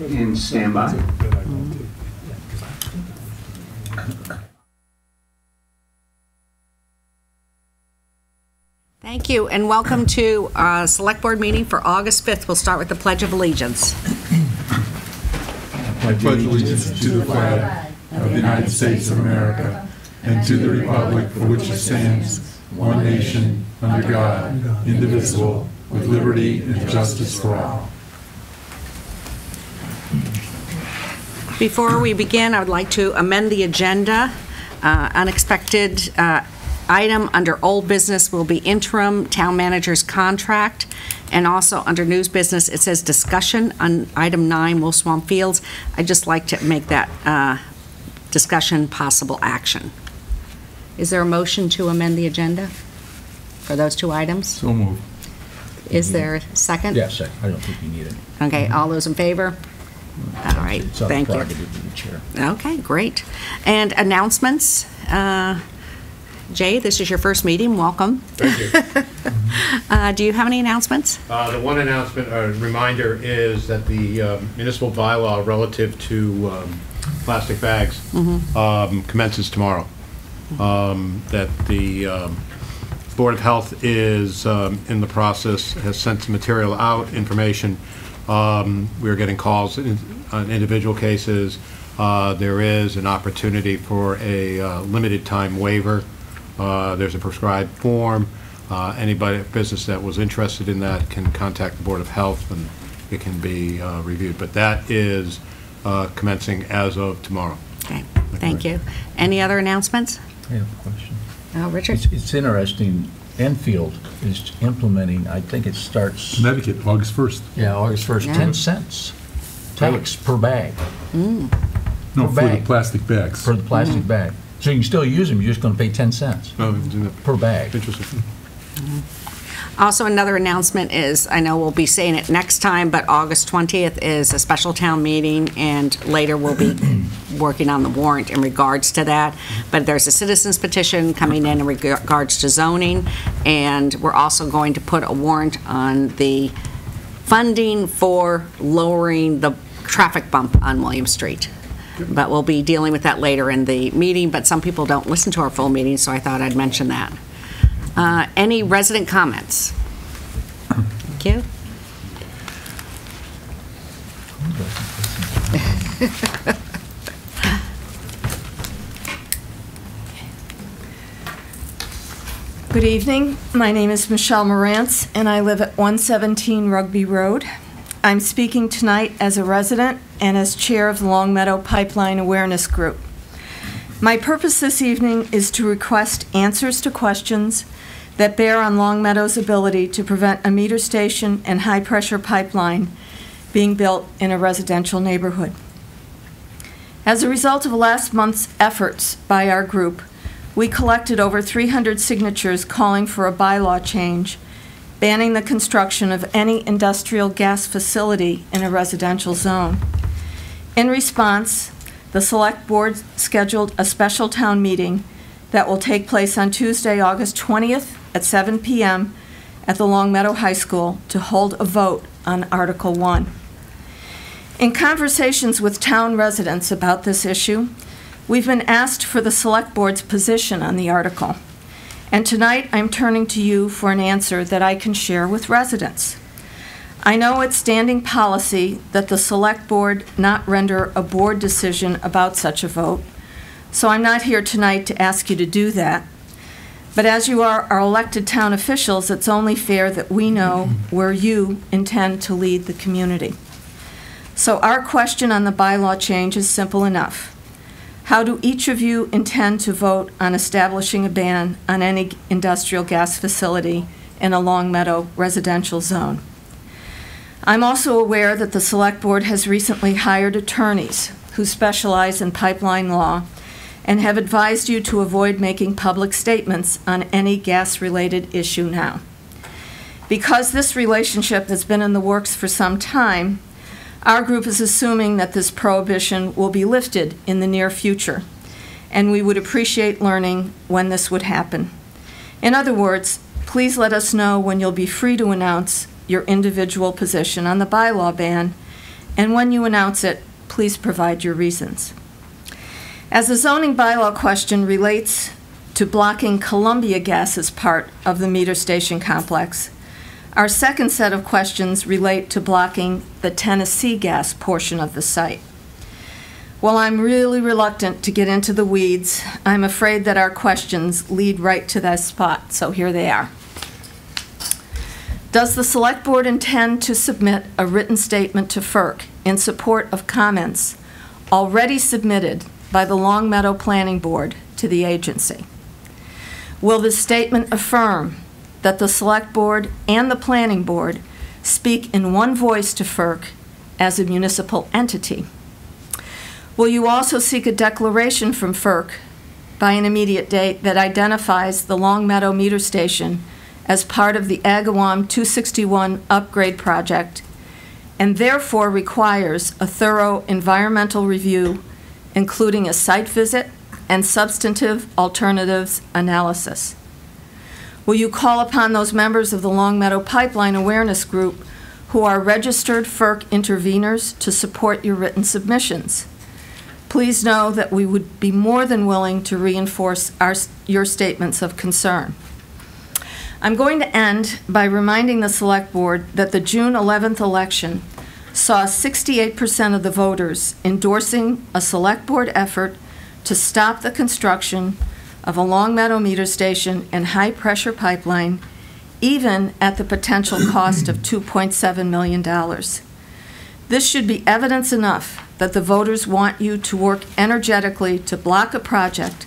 in standby. Thank you, and welcome to Select Board meeting for August 5th. We'll start with the Pledge of Allegiance. I pledge allegiance to the flag of the United States of America and to the republic for which it stands, one nation, under God, indivisible, with liberty and justice for all. Before we begin, I would like to amend the agenda. Unexpected item under old business will be interim town manager's contract, and also under news business it says discussion on item 9, Wolf Swamp Fields. I'd just like to make that discussion possible action. Is there a motion to amend the agenda for those two items? So moved. Is there a second? Yes, I don't think you need it. Okay, all those in favor? All right, It's on thank you. prerogative of the chair. Okay, great. And announcements. Jay, this is your first meeting. Welcome. Thank you. Do you have any announcements? The one announcement, reminder, is that the municipal bylaw relative to plastic bags commences tomorrow. That the Board of Health is in the process, has sent some material out, information. We're getting calls on individual cases. There is an opportunity for a limited time waiver. There's a prescribed form. Anybody, business that was interested in that can contact the Board of Health and it can be reviewed. But that is commencing as of tomorrow. Okay, thank you. Any other announcements? I have a question. Richard? It's interesting. Enfield is implementing, I think it starts... Connecticut, August 1st. Yeah, August 1st, Yeah. 10 cents tax per bag. No, Per for bag. the plastic bags. For the plastic bag. So you can still use them, you're just going to pay 10 cents per bag. Interesting. Also, another announcement is, I know we'll be saying it next time, but August 20th is a special town meeting, and later we'll be working on the warrant in regards to that. But there's a citizens petition coming in regards to zoning, and we're also going to put a warrant on the funding for lowering the traffic bump on William Street. But we'll be dealing with that later in the meeting, but some people don't listen to our full meeting, so I thought I'd mention that. Any resident comments? Thank you. Good evening. My name is Michelle Morantz, and I live at 117 Rugby Road. I'm speaking tonight as a resident and as chair of the Long Meadow Pipeline Awareness Group. My purpose this evening is to request answers to questions that bear on Long Meadow's ability to prevent a meter station and high-pressure pipeline being built in a residential neighborhood. As a result of last month's efforts by our group, we collected over 300 signatures calling for a bylaw change banning the construction of any industrial gas facility in a residential zone. In response, the Select Board scheduled a special town meeting that will take place on Tuesday, August 20th at 7 p.m. at the Long Meadow High School to hold a vote on Article 1. In conversations with town residents about this issue, we've been asked for the Select Board's position on the article. And tonight I'm turning to you for an answer that I can share with residents. I know it's standing policy that the Select Board not render a board decision about such a vote, so I'm not here tonight to ask you to do that. But as you are our elected town officials, it's only fair that we know where you intend to lead the community. So our question on the bylaw change is simple enough. How do each of you intend to vote on establishing a ban on any industrial gas facility in a Long Meadow residential zone? I'm also aware that the Select Board has recently hired attorneys who specialize in pipeline law and have advised you to avoid making public statements on any gas-related issue now. Because this relationship has been in the works for some time, our group is assuming that this prohibition will be lifted in the near future, and we would appreciate learning when this would happen. In other words, please let us know when you'll be free to announce your individual position on the bylaw ban and when you announce it, please provide your reasons. As the zoning bylaw question relates to blocking Columbia Gas as part of the meter station complex, our second set of questions relate to blocking the Tennessee Gas portion of the site. While I'm really reluctant to get into the weeds, I'm afraid that our questions lead right to that spot, so here they are. Does the Select Board intend to submit a written statement to FERC in support of comments already submitted by the Long Meadow Planning Board to the agency? Will this statement affirm that the Select Board and the Planning Board speak in one voice to FERC as a municipal entity? Will you also seek a declaration from FERC by an immediate date that identifies the Long Meadow Meter Station as part of the Agawam 261 upgrade project and therefore requires a thorough environmental review, including a site visit and substantive alternatives analysis? Will you call upon those members of the Long Meadow Pipeline Awareness Group who are registered FERC interveners to support your written submissions? Please know that we would be more than willing to reinforce your statements of concern. I'm going to end by reminding the Select Board that the June 11th election saw 68% of the voters endorsing a Select Board effort to stop the construction of a Long Meadow meter station and high-pressure pipeline, even at the potential cost of $2.7 million. This should be evidence enough that the voters want you to work energetically to block a project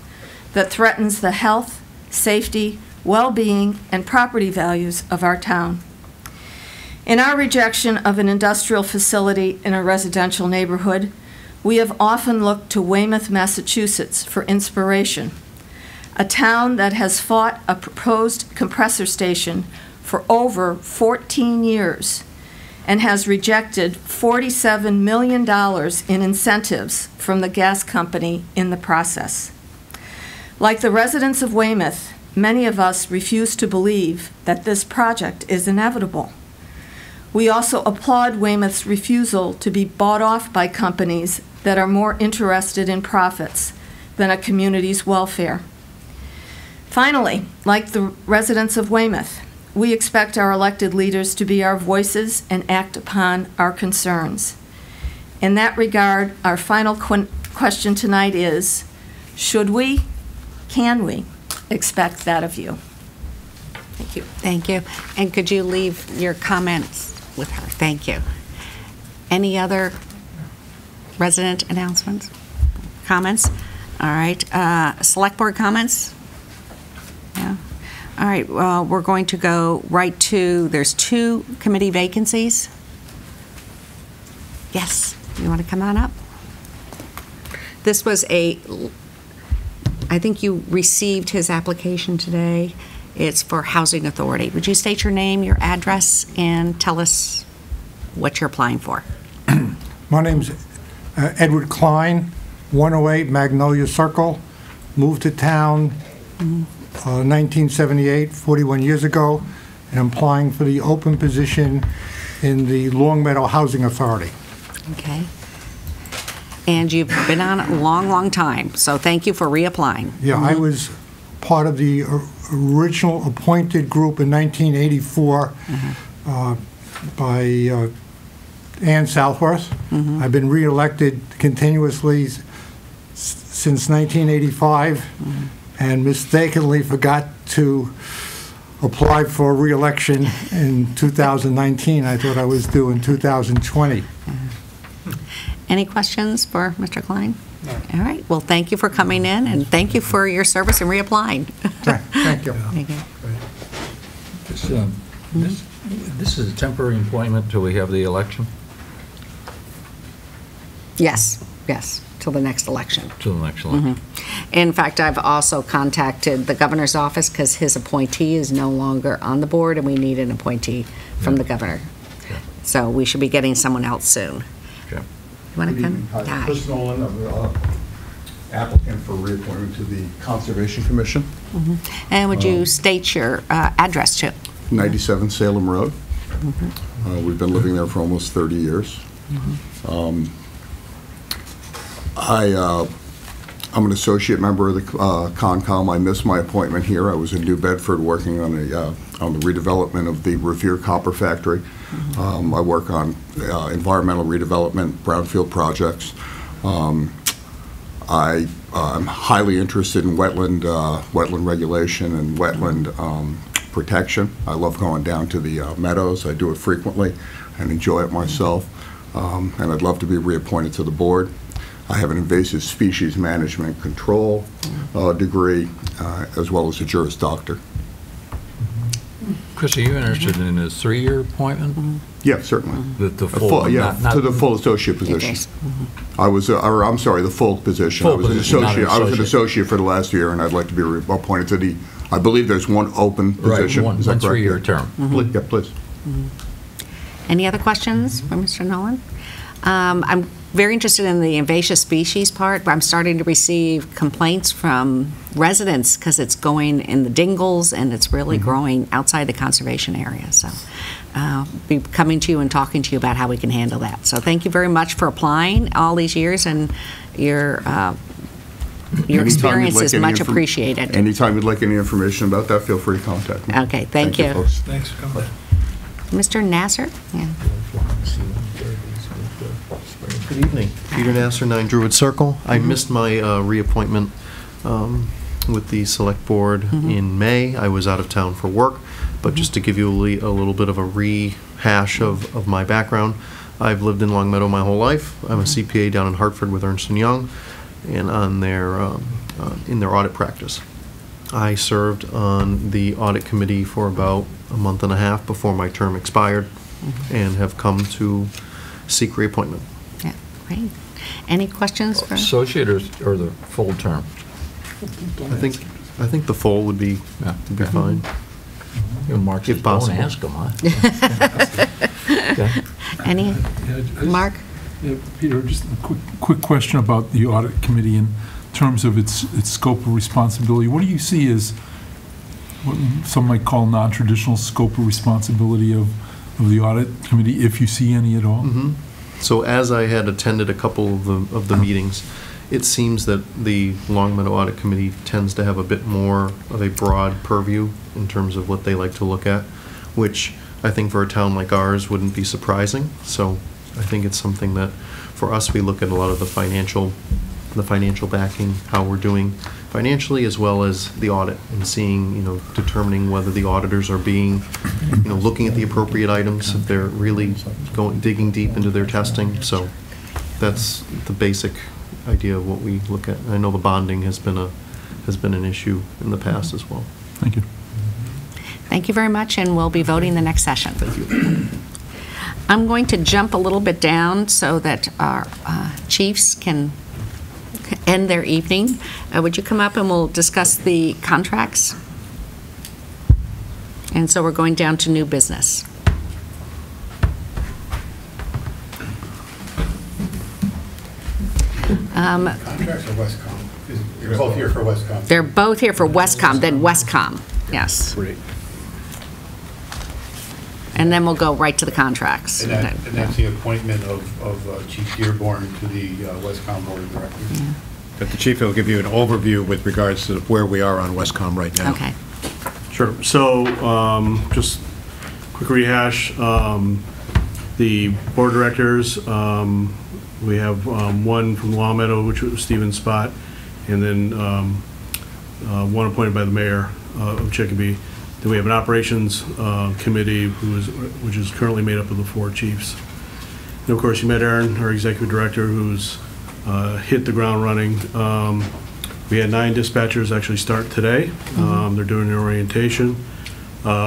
that threatens the health, safety, well-being, and property values of our town. In our rejection of an industrial facility in a residential neighborhood, we have often looked to Weymouth, Massachusetts for inspiration, a town that has fought a proposed compressor station for over 14 years and has rejected $47 million in incentives from the gas company in the process. Like the residents of Weymouth, many of us refuse to believe that this project is inevitable. We also applaud Weymouth's refusal to be bought off by companies that are more interested in profits than a community's welfare. Finally, like the residents of Weymouth, we expect our elected leaders to be our voices and act upon our concerns. In that regard, our final question tonight is, should we, can we expect that of you? Thank you. Thank you. And could you leave your comments with her? Thank you. Any other resident announcements? Comments? All right. Select Board comments? Yeah. All right. Well, we're going to go right to, there's 2 committee vacancies. Yes. You want to come on up? This was I think you received his application today. It's for Housing Authority. Would you state your name, your address, and tell us what you're applying for? My name's Edward Klein, 108 Magnolia Circle. Moved to town 1978, 41 years ago, and I'm applying for the open position in the Long Meadow Housing Authority. Okay. And you've been on it a long, long time, so thank you for reapplying. Yeah, I was part of the original appointed group in 1984 by Ann Southworth. I've been reelected continuously since 1985 and mistakenly forgot to apply for re-election in 2019. I thought I was due in 2020. Any questions for Mr. Klein? No. All right. Well, thank you for coming in, and thank you for your service and reapplying. Thank you. Thank you. This is a temporary appointment till we have the election? Yes, till the next election. Till the next election. In fact, I've also contacted the governor's office because his appointee is no longer on the board, and we need an appointee from the governor. Okay. So we should be getting someone else soon. Okay. You want to come? Hi. Chris Nolan, I'm applicant for reappointment to the Conservation Commission. And would you state your address, too? 97 Salem Road. We've been living there for almost 30 years. I'm an associate member of the Concom. I missed my appointment here. I was in New Bedford working on the redevelopment of the Revere Copper Factory. I work on environmental redevelopment, brownfield projects. I'm highly interested in wetland regulation and wetland protection. I love going down to the meadows. I do it frequently and enjoy it myself. And I'd love to be reappointed to the board. I have an invasive species management control degree, as well as a Juris Doctor. Chris, are you interested in a 3-year appointment? Yeah, certainly. The full, yeah, not to the full associate position. I was, or I'm sorry, the full position. Full I was an position, not associate. an I was an associate. associate for the last year, and I'd like to be appointed to the. I believe there's one open position. Right, Is that one correct? 3-year term. Yeah, please. Any other questions for Mr. Nolan? I'm very interested in the invasive species part, but I'm starting to receive complaints from residents because it's going in the dingles and it's really growing outside the conservation area. So be coming to you and talking to you about how we can handle that. So thank you very much for applying all these years, and your experience is much appreciated. Anytime you'd like any information about that, feel free to contact me. Okay, thank you. folks. Thanks for coming. Mr. Nasser? Yeah. Good evening. Peter Nasser, 9 Druid Circle. I missed my reappointment with the Select Board in May. I was out of town for work, but just to give you a little bit of a rehash of my background, I've lived in Long Meadow my whole life. I'm a CPA down in Hartford with Ernst & Young, and on their in their audit practice. I served on the audit committee for about a month and a half before my term expired, and have come to seek reappointment. Yeah, great. Any questions for? Associate or the full term? I think the full would be fine. You Mark's If just don't possible. ask him, huh? Okay. Any? Mark? Yeah, Peter, just a quick question about the audit committee in terms of its scope of responsibility. What do you see as what some might call non-traditional scope of responsibility of the audit committee, if you see any at all? So as I had attended a couple of the meetings, it seems that the Long Meadow Audit Committee tends to have a bit more of a broad purview in terms of what they like to look at, which I think for a town like ours wouldn't be surprising. So I think it's something that, for us, we look at a lot of the financial backing, how we're doing financially, as well as the audit, and seeing, determining whether the auditors are being, looking at the appropriate items, if they're really digging deep into their testing. So that's the basic idea of what we look at. I know the bonding has been an issue in the past as well. Thank you. Thank you very much, and we'll be voting the next session. Thank you. I'm going to jump a little bit down so that our chiefs can end their evening. Would you come up and we'll discuss the contracts? And so we're going down to new business. Contracts or Westcom? You're both here for Westcom. They're both here for Westcom, then Westcom, yes. Great. And then we'll go right to the contracts. And that's the appointment of Chief Dearborn to the Westcom Board of Directors. Yeah. But the chief will give you an overview with regards to where we are on Westcom right now. Okay. Sure. So, just quick rehash. The board of directors, we have one from Long Meadow, which was Stephen Spott, and then one appointed by the mayor of Chicopee. Then we have an operations committee which is currently made up of the 4 chiefs. And of course, you met Aaron, our executive director, who's hit the ground running. We had 9 dispatchers actually start today. They're doing their orientation.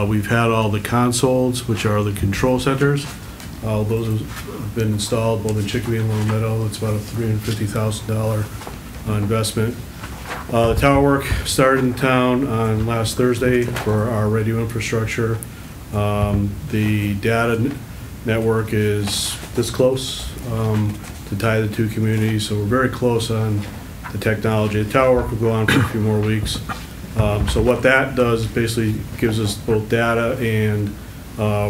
We've had all the consoles, which are the control centers. Those have been installed both in Chicopee and Long Meadow. It's about a $350,000 investment. The tower work started in town on last Thursday for our radio infrastructure. The data network is this close to tie the 2 communities, so we're very close on the technology. The tower work will go on for a few more weeks. So what that does is basically gives us both data and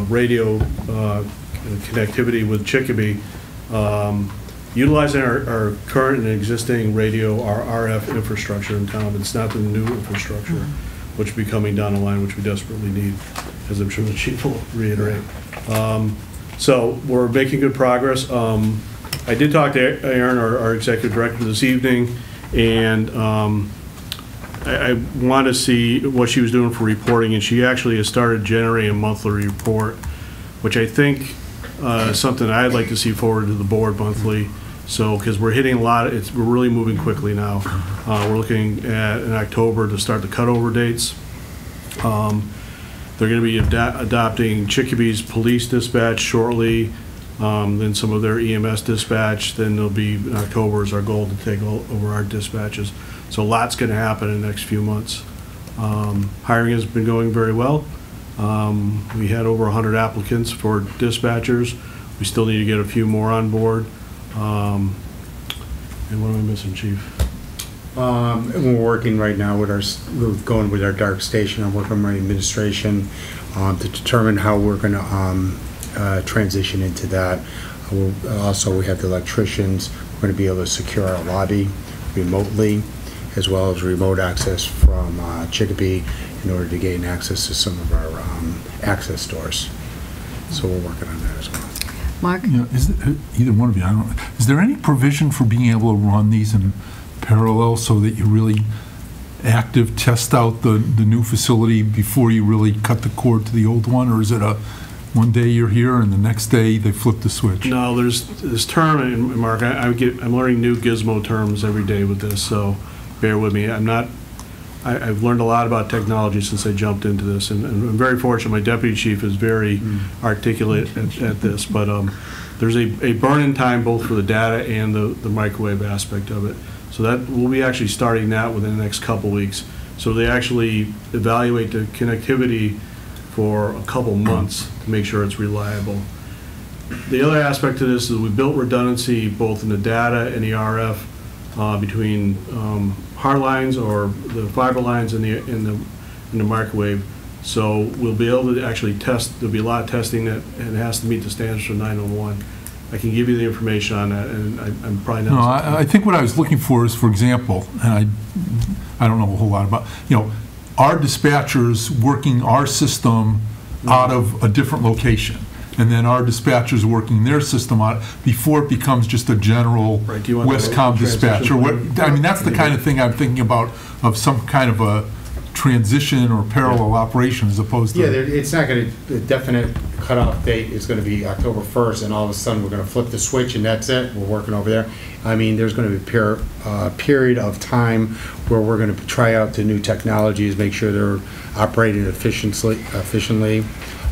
radio connectivity with Chicopee Utilizing our current and existing radio, our RF infrastructure in town, it's not the new infrastructure, which will be coming down the line, which we desperately need, as I'm sure the chief will reiterate. So we're making good progress. I did talk to Erin, our executive director, this evening, and I want to see what she was doing for reporting, and she actually has started generating a monthly report, which I think is something I'd like to see forward to the board monthly. So, because we're hitting a lot, we're really moving quickly now. We're looking at in October to start the cutover dates. They're going to be adopting Chicopee police dispatch shortly, then some of their EMS dispatch. Then there'll be in October is our goal to take over our dispatches. So a lot's going to happen in the next few months. Hiring has been going very well. We had over 100 applicants for dispatchers. We still need to get a few more on board. And what am I missing, Chief? We're working right now with we're going with our dark station. I'm working with my administration to determine how we're going to transition into that. Also, we have the electricians. We're going to be able to secure our lobby remotely, as well as remote access from Chicopee in order to gain access to some of our access doors. So we're working on that as well. Mark? You know, either one of you, I don't know, is there any provision for being able to run these in parallel so that you really active test out the new facility before you really cut the cord to the old one? Or is it a one day you're here and the next day they flip the switch? No, there's this term, and Mark, I'm learning new gizmo terms every day with this, so bear with me. I've learned a lot about technology since I jumped into this, and I'm very fortunate. My deputy chief is very articulate at this, but there's a burn-in time both for the data and the microwave aspect of it. So that we'll be actually starting that within the next couple weeks. So they actually evaluate the connectivity for a couple months to make sure it's reliable. The other aspect to this is we built redundancy both in the data and the RF between hard lines or the fiber lines in the microwave. So we'll be able to actually test. There'll be a lot of testing that and it has to meet the standards for 911. I can give you the information on that, and I'm probably not. No, I think what I was looking for is, for example, and I don't know a whole lot about, our dispatchers working our system out of a different location, and then our dispatchers working their system out before it becomes just a general Westcom dispatcher. I mean, that's the kind of thing I'm thinking about, of some kind of a transition or parallel operation as opposed to. Yeah, it's not going to, the definite cutoff date is going to be October 1st, and all of a sudden we're going to flip the switch and that's it. We're working over there. I mean, there's going to be a period of time where we're going to try out the new technologies, make sure they're operating efficiently.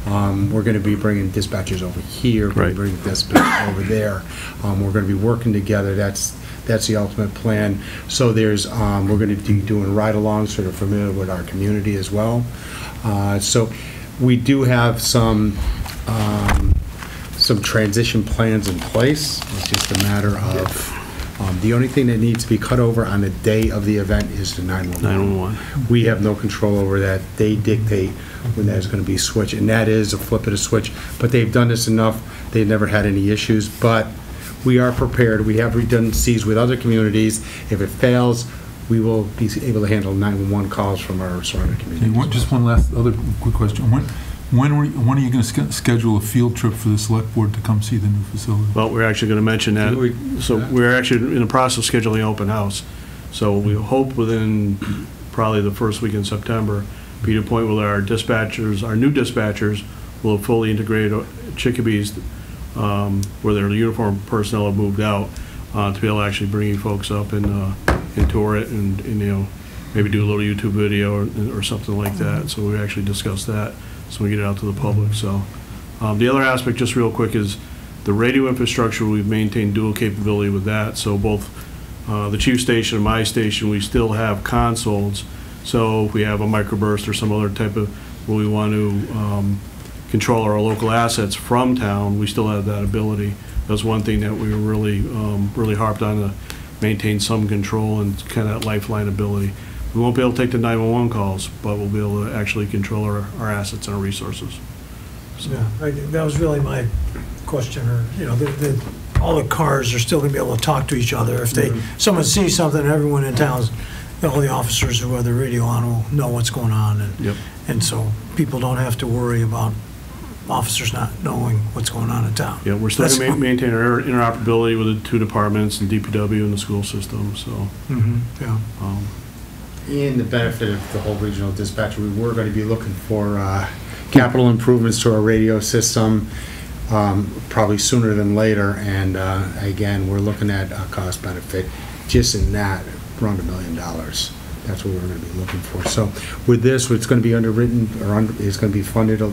We're going to be bringing dispatchers over here, we're going to bring dispatchers over there. We're going to be working together. That's the ultimate plan. So there's we're going to be doing ride-alongs, so they're familiar with our community as well. So we do have some transition plans in place. It's just a matter of the only thing that needs to be cut over on the day of the event is the 911. We have no control over that. They dictate when that's going to be switched, and that is a flip of the switch. But they've done this enough. They've never had any issues. But we are prepared. We have redundancies with other communities. If it fails, we will be able to handle 911 calls from our surrounding communities. Just one last other quick question. When are you going to schedule a field trip for the select board to come see the new facility? Well, we're actually going to mention that. So we're actually in the process of scheduling an open house. So we hope within probably the first week in September, be to a point where our dispatchers, our new dispatchers, will have fully integrated Chicopee's, where their uniform personnel have moved out, to be able to actually bring you folks up and tour it and maybe do a little YouTube video or something like that. So we actually discussed that. So we get it out to the public. So the other aspect, just real quick, is the radio infrastructure. We've maintained dual capability with that. So both the chief station and my station, we still have consoles. So if we have a microburst or some other type of where we want to control our local assets from town, we still have that ability. That's one thing that we were really harped on, to maintain some control and kind of that lifeline ability. We won't be able to take the 911 calls, but we'll be able to actually control our assets and our resources. So. Yeah, that was really my question. Or the all the cars are still going to be able to talk to each other. If someone sees something, everyone in town, all the officers who have the radio on will know what's going on. And so people don't have to worry about officers not knowing what's going on in town. Yeah, we're still going to maintain our interoperability with the two departments and DPW and the school system, so. Yeah. In the benefit of the whole regional dispatcher, we were going to be looking for capital improvements to our radio system, probably sooner than later, and again, we're looking at a cost benefit just in that, around $1 million. That's what we're going to be looking for. So with this, it's going to be underwritten, or it's going to be funded, a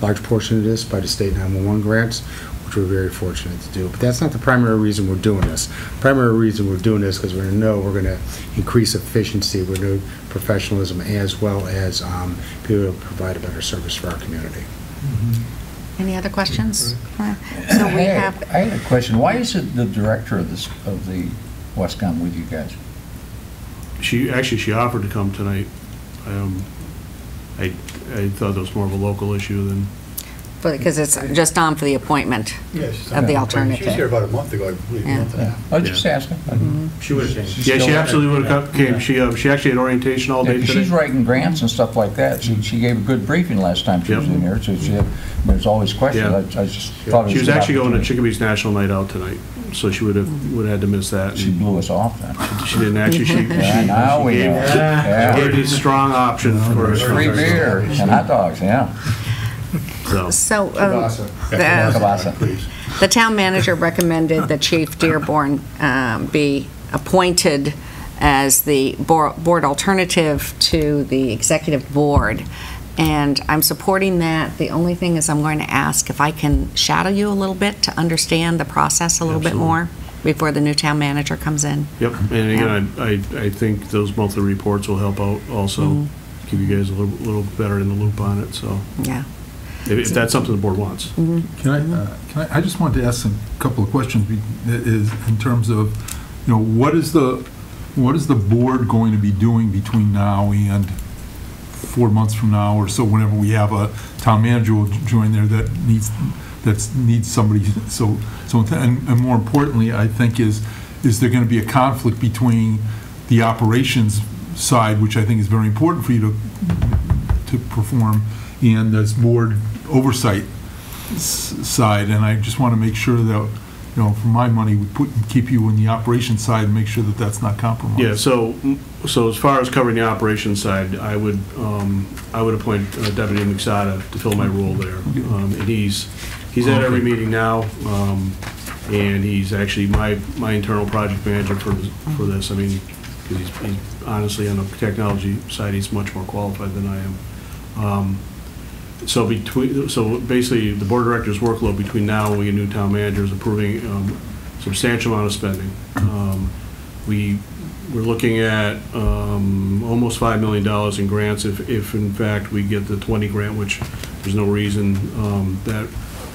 large portion of this by the state 911 grants, which we're very fortunate to do. But that's not the primary reason we're doing this. The primary reason we're doing this because we're going to know we're going to increase efficiency, we're going to professionalism, as well as be able to provide a better service for our community. Any other questions? So we I have, had a question. Why is it the director of the Westcom with you guys? She offered to come tonight. I thought that was more of a local issue than. because it's just on for the appointment of the alternative. She was here about a month ago, I believe. Yeah. I was just asking. She would have changed. Yeah, she absolutely would have came. She actually had orientation all day today. She's writing grants and stuff like that. She gave a good briefing last time she was in here, so there's always questions. Yeah. I just thought it was She was a good actually going to opportunity. Chickabee's National Night Out tonight, so she would have had to miss that. She blew us off then. She didn't actually. She now we know. Yeah. gave a strong option for Free beer and hot dogs, yeah. So Kielbasa. the town manager recommended that Chief Dearborn be appointed as the board alternative to the executive board. And I'm supporting that. The only thing is I'm going to ask if I can shadow you a little bit to understand the process a little bit more before the new town manager comes in. Yep, and again, I think those monthly reports will help out also, keep you guys a little better in the loop on it, so. Yeah. If that's something the board wants. I just wanted to ask a couple of questions, is in terms of, what is the board going to be doing between now and 4 months from now or so, whenever we have a town manager will join there that needs somebody, and more importantly, I think is there going to be a conflict between the operations side, which I think is very important for you to perform, and this board oversight side, and I just want to make sure that, for my money, we keep you in the operations side and make sure that that's not compromised. Yeah, so as far as covering the operations side, I would appoint Deputy McSada to fill my role there. And he's at every meeting now, and he's actually my internal project manager for this. I mean, because he's honestly on the technology side, he's much more qualified than I am. So basically, the board of directors' workload between now and we get new town managers approving substantial amount of spending. We're looking at almost $5 million in grants if in fact we get the 20 grant, which there's no reason that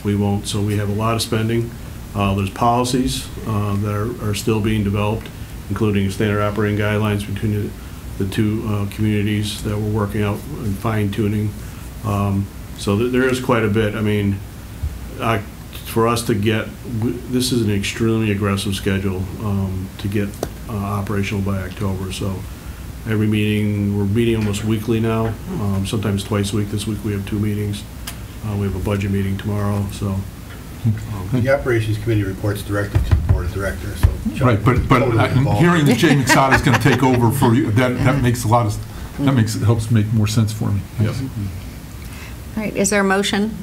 we won't. So we have a lot of spending. There's policies that are still being developed, including standard operating guidelines between the two communities that we're working out and fine-tuning. So there is quite a bit. I mean, for us to get, this is an extremely aggressive schedule to get operational by October. So every meeting, we're meeting almost weekly now, sometimes twice a week. This week we have 2 meetings. We have a budget meeting tomorrow, so. The Operations Committee reports directly to the Board of Directors, so. Right, but hearing that Jay McSada is going to take over for you, that makes a lot of, helps make more sense for me. Yes. All right, is there a motion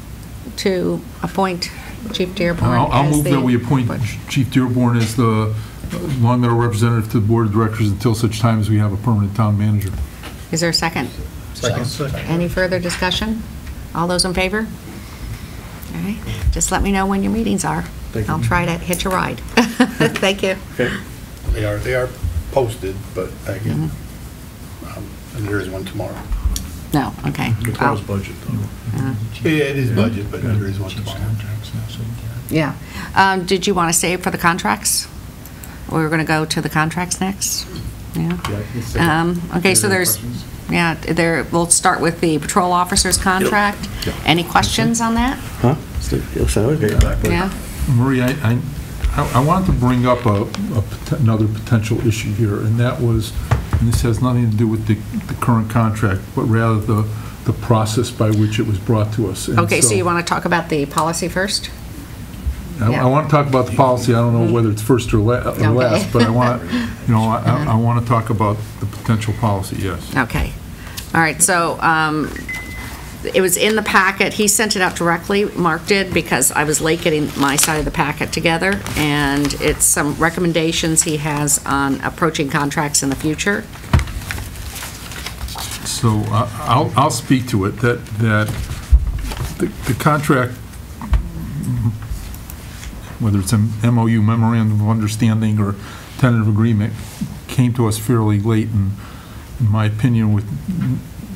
to appoint Chief Dearborn? I'll move that we appoint Chief Dearborn as the Long Meadow representative to the Board of Directors until such time as we have a permanent town manager. Is there a second? Second. Any further discussion? All those in favor? All right, just let me know when your meetings are. Thank you. I'll try to hitch a ride. Thank you. Okay. They are posted, but again, and there is one tomorrow. No, okay. Tomorrow's budget, though. It is budget, but there is one tomorrow. Yeah. Did you want to save for the contracts? Or we're going to go to the contracts next? Yeah. Okay, so there's, we'll start with the patrol officer's contract. Any questions on that? Huh? Yeah. Marie, I wanted to bring up another potential issue here, and that was, and this has nothing to do with the current contract, but rather the process by which it was brought to us. And Okay, so you want to talk about the policy first? I want to talk about the policy. I don't know whether it's first or last, but I want to, I want to talk about the potential policy, yes. Okay. All right, so it was in the packet. He sent it out directly, Mark did, because I was late getting my side of the packet together, and it's some recommendations he has on approaching contracts in the future. So I'll speak to it, that the contract, whether it's a MOU, Memorandum of Understanding, or tentative agreement, came to us fairly late, and in my opinion,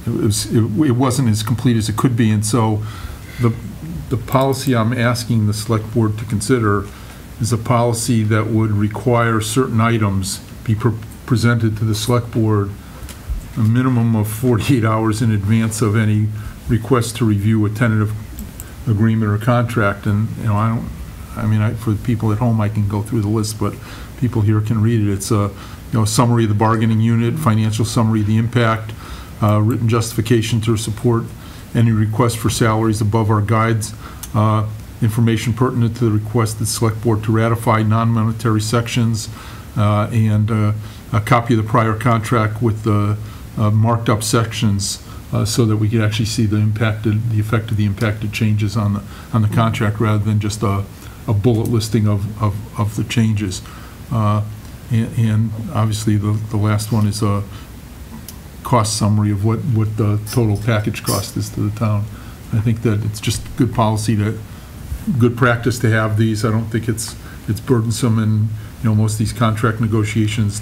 it wasn't as complete as it could be, and so the policy I'm asking the Select Board to consider is a policy that would require certain items be presented to the Select Board a minimum of 48 hours in advance of any request to review a tentative agreement or contract. And for the people at home, I can go through the list, but people here can read it. It's a summary of the bargaining unit, financial summary of the impact, written justification to support any request for salaries above our guides, information pertinent to the requested Select Board to ratify non-monetary sections, and a copy of the prior contract with the marked up sections, so that we could actually see the effect of the impacted changes on the contract, rather than just a bullet listing of the changes. And obviously the last one is a cost summary of what the total package cost is to the town. I think that it's just good policy, good practice to have these. I don't think it's burdensome, and most of these contract negotiations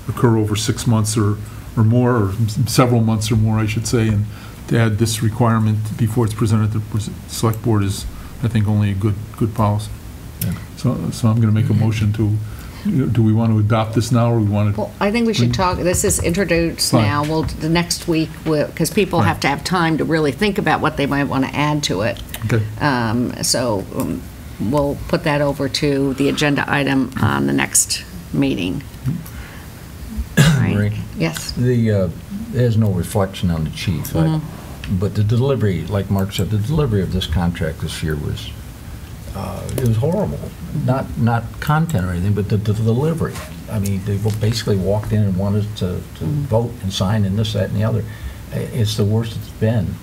occur over 6 months or more, or several months or more, I should say, and to add this requirement before it's presented to the Select Board is, I think, only a good policy. Yeah. So I'm going to make a motion to, do we want to adopt this now, or we want to? Well, I think we should talk, this is introduced Fine. now, well, the next week, because people have to have time to really think about what they might want to add to it. Okay. We'll put that over to the agenda item on the next meeting. Right. Marie? Yes. There's no reflection on the chief, but the delivery, like Mark said, the delivery of this contract this year was, it was horrible. Not content or anything, but the delivery. I mean, they basically walked in and wanted to vote and sign and this, that, and the other. It's the worst it's been.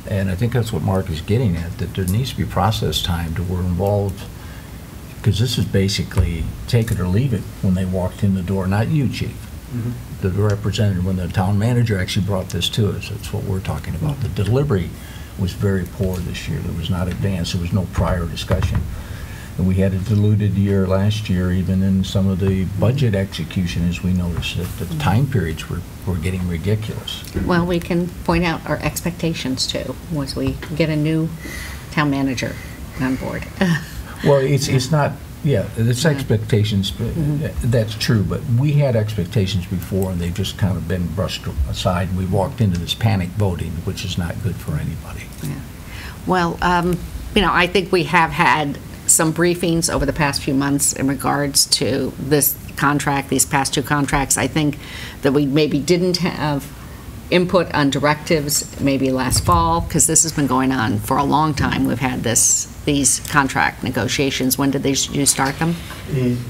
And I think that's what Mark is getting at, that there needs to be process time to we're involved, because this is basically take it or leave it when they walked in the door. Not you, Chief. The representative, when the town manager actually brought this to us, that's what we're talking about. The delivery was very poor this year. There was not advanced. There was no prior discussion. And we had a diluted year last year, even in some of the budget execution, as we noticed, that the time periods were getting ridiculous. Well, we can point out our expectations, too, once we get a new town manager on board. Well, it's not, yeah, it's expectations, but that's true, but we had expectations before, and they've just kind of been brushed aside. We walked into this panic voting, which is not good for anybody. Yeah. Well, I think we have had some briefings over the past few months in regards to this contract, these past two contracts. I think that we maybe didn't have input on directives maybe last fall, because this has been going on for a long time. We've had these contract negotiations. When did you start them?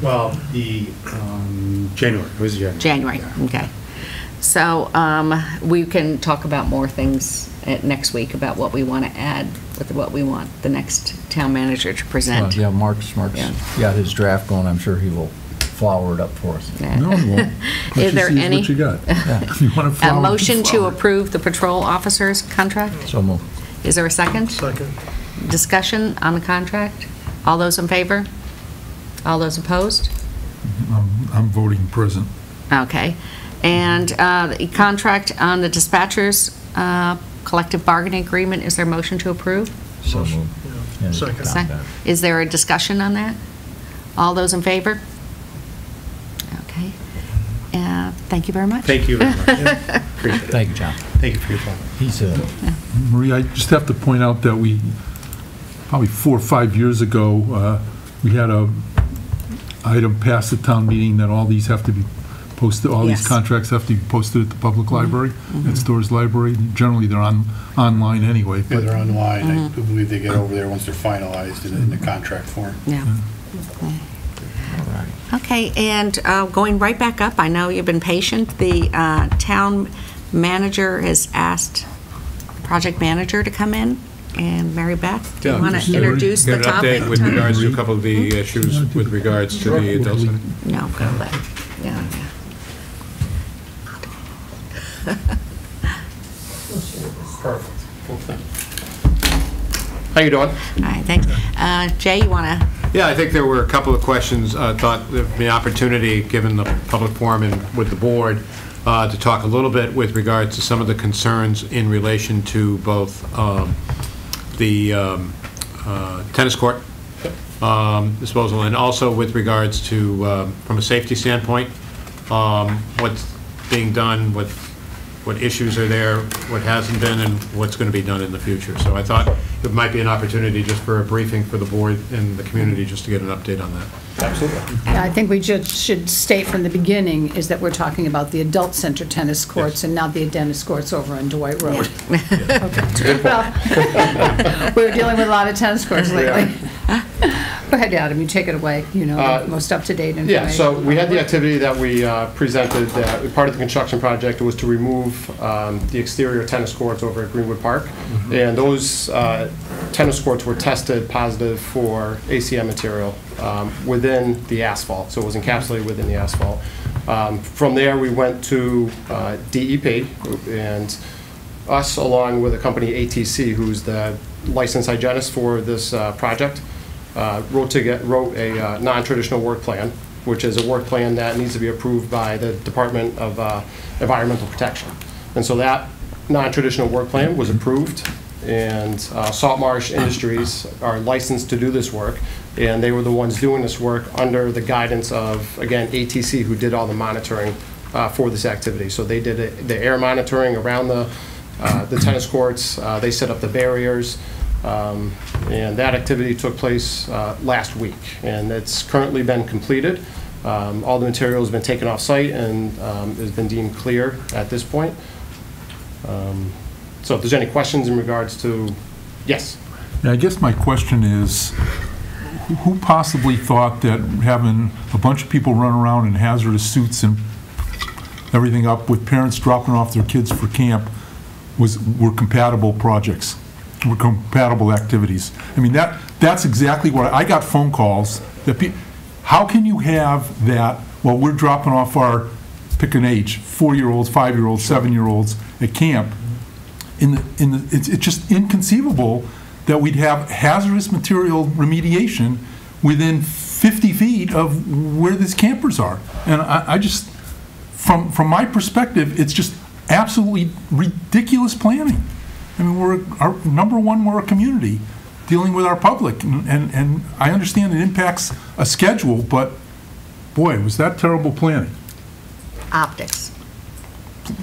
Well, January. It was January. January, okay. So we can talk about more things next week about what we want to add with what we want the next town manager to present. Yeah, Mark's got his draft going. I'm sure he will flower it up for us. No, he won't. Is there any? What you got. If you want to flower, a motion to approve the patrol officer's contract? So moved. Is there a second? Second. Discussion on the contract? All those in favor? All those opposed? I'm voting present. Okay. And the contract on the dispatchers collective bargaining agreement, is there a motion to approve? So moved. Yeah. Second. Is there a discussion on that? All those in favor? Okay. Thank you very much. Thank you very much. Appreciate it. Thank you, John. Thank you for your time. Marie, I just have to point out that we, probably 4 or 5 years ago, we had a item passed at town meeting that all these have to be posted, all these Yes. contracts have to be posted at the public library, at Storrs Library? Generally, they're online anyway, Yeah, but they're online. I do believe they get over there once they're finalized in the contract form. Yeah. Okay, and going right back up, I know you've been patient. The town manager has asked the project manager to come in. And Mary Beth, do you Yeah, want just to introduce the Get an topic? update with regards to a couple of the issues with regards to the adult center. No, go ahead. Yeah. How you doing? All right, thanks. Jay, you want to? Yeah, I think there were a couple of questions. Thought there'd be an opportunity, given the public forum and with the board, to talk a little bit with regards to some of the concerns in relation to both the tennis court disposal and also with regards to, from a safety standpoint, what's being done, what issues are there, what hasn't been, and what's going to be done in the future. So I thought it might be an opportunity just for a briefing for the board and the community just to get an update on that. Absolutely. Yeah, I think we just should state from the beginning is that we're talking about the adult center tennis courts and not the tennis courts over on Dwight Road. Okay. Well, we're dealing with a lot of tennis courts lately. Go ahead, Adam, you take it away, you know, the most up-to-date information. Yeah, so we had the activity that we presented, part of the construction project was to remove the exterior tennis courts over at Greenwood Park. And those tennis courts were tested positive for ACM material within the asphalt, so it was encapsulated within the asphalt. From there, we went to DEP, and us, along with a company, ATC, who's the licensed hygienist for this project, wrote a non-traditional work plan, which is a work plan that needs to be approved by the Department of Environmental Protection. And so that non-traditional work plan was approved, and Saltmarsh Industries are licensed to do this work, and they were the ones doing this work under the guidance of, again, ATC, who did all the monitoring for this activity. So they did the air monitoring around the tennis courts, they set up the barriers, and that activity took place last week, and it's currently been completed. All the material has been taken off site and has been deemed clear at this point. So if there's any questions in regards to, yes? Yeah, I guess my question is, who possibly thought that having a bunch of people run around in hazardous suits and everything up with parents dropping off their kids for camp were compatible projects, were compatible activities? I mean, that's exactly what I got phone calls that how can you have that while we're dropping off our, pick an age, 4-year-olds, 5-year-olds, 7-year-olds at camp? It's just inconceivable that we'd have hazardous material remediation within 50 feet of where these campers are. And I just, from my perspective, it's just absolutely ridiculous planning. I mean, we're a community dealing with our public, and I understand it impacts a schedule, but boy, was that terrible planning. Optics.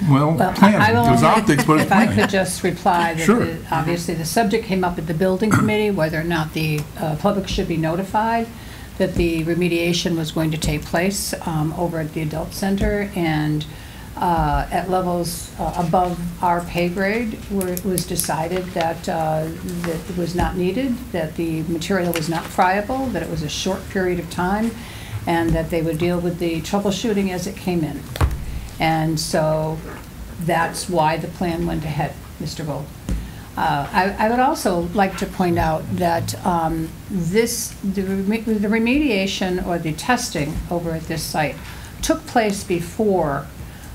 Well, planning. It was optics, but it's planning. If I could just reply that Sure. obviously the subject came up at the building committee, whether or not the public should be notified that the remediation was going to take place over at the adult center, and at levels above our pay grade, where it was decided that it was not needed, that the material was not friable, that it was a short period of time, and that they would deal with the troubleshooting as it came in. And so that's why the plan went ahead, Mr. Gold. I would also like to point out that the remediation or the testing over at this site took place before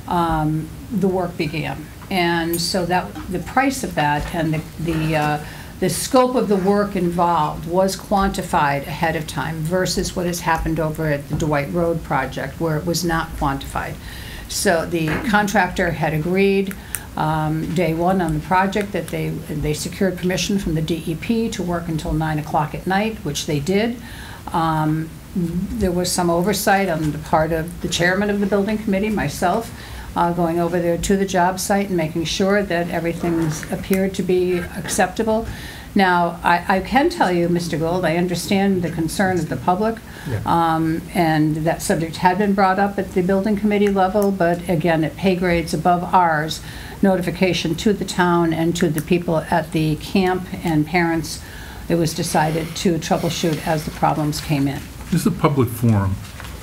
the work began. And so that the price of that and the scope of the work involved was quantified ahead of time versus what has happened over at the Dwight Road project, where it was not quantified. So the contractor had agreed day one on the project that they secured permission from the DEP to work until 9 o'clock at night, which they did. There was some oversight on the part of the chairman of the building committee, myself, going over there to the job site and making sure that everything appeared to be acceptable. Now, I can tell you, Mr. Gold, I understand the concern of the public, and that subject had been brought up at the building committee level, but again, at pay grades above ours, notification to the town and to the people at the camp and parents, it was decided to troubleshoot as the problems came in. This is a public forum.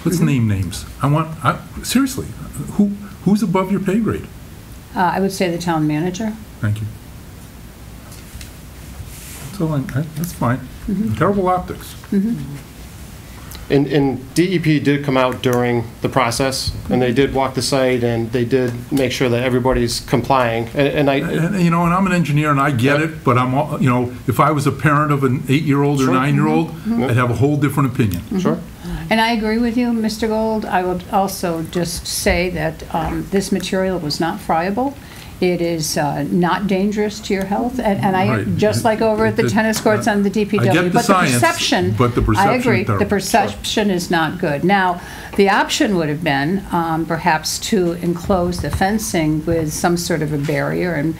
Let's name names. Seriously, who's above your pay grade? I would say the town manager. Thank you. So that's fine. Terrible optics. And DEP did come out during the process, and they did walk the site, and they did make sure that everybody's complying. And I'm an engineer, and I get it, but if I was a parent of an 8-year-old or 9-year-old, I'd have a whole different opinion. Sure. And I agree with you, Mr. Gold. I would also just say that this material was not friable. It is not dangerous to your health, and I, Right. just like over at the tennis courts on the DPW. I get the science, but the perception I agree, is terrible. the perception is not good. Now, the option would have been perhaps to enclose the fencing with some sort of a barrier and,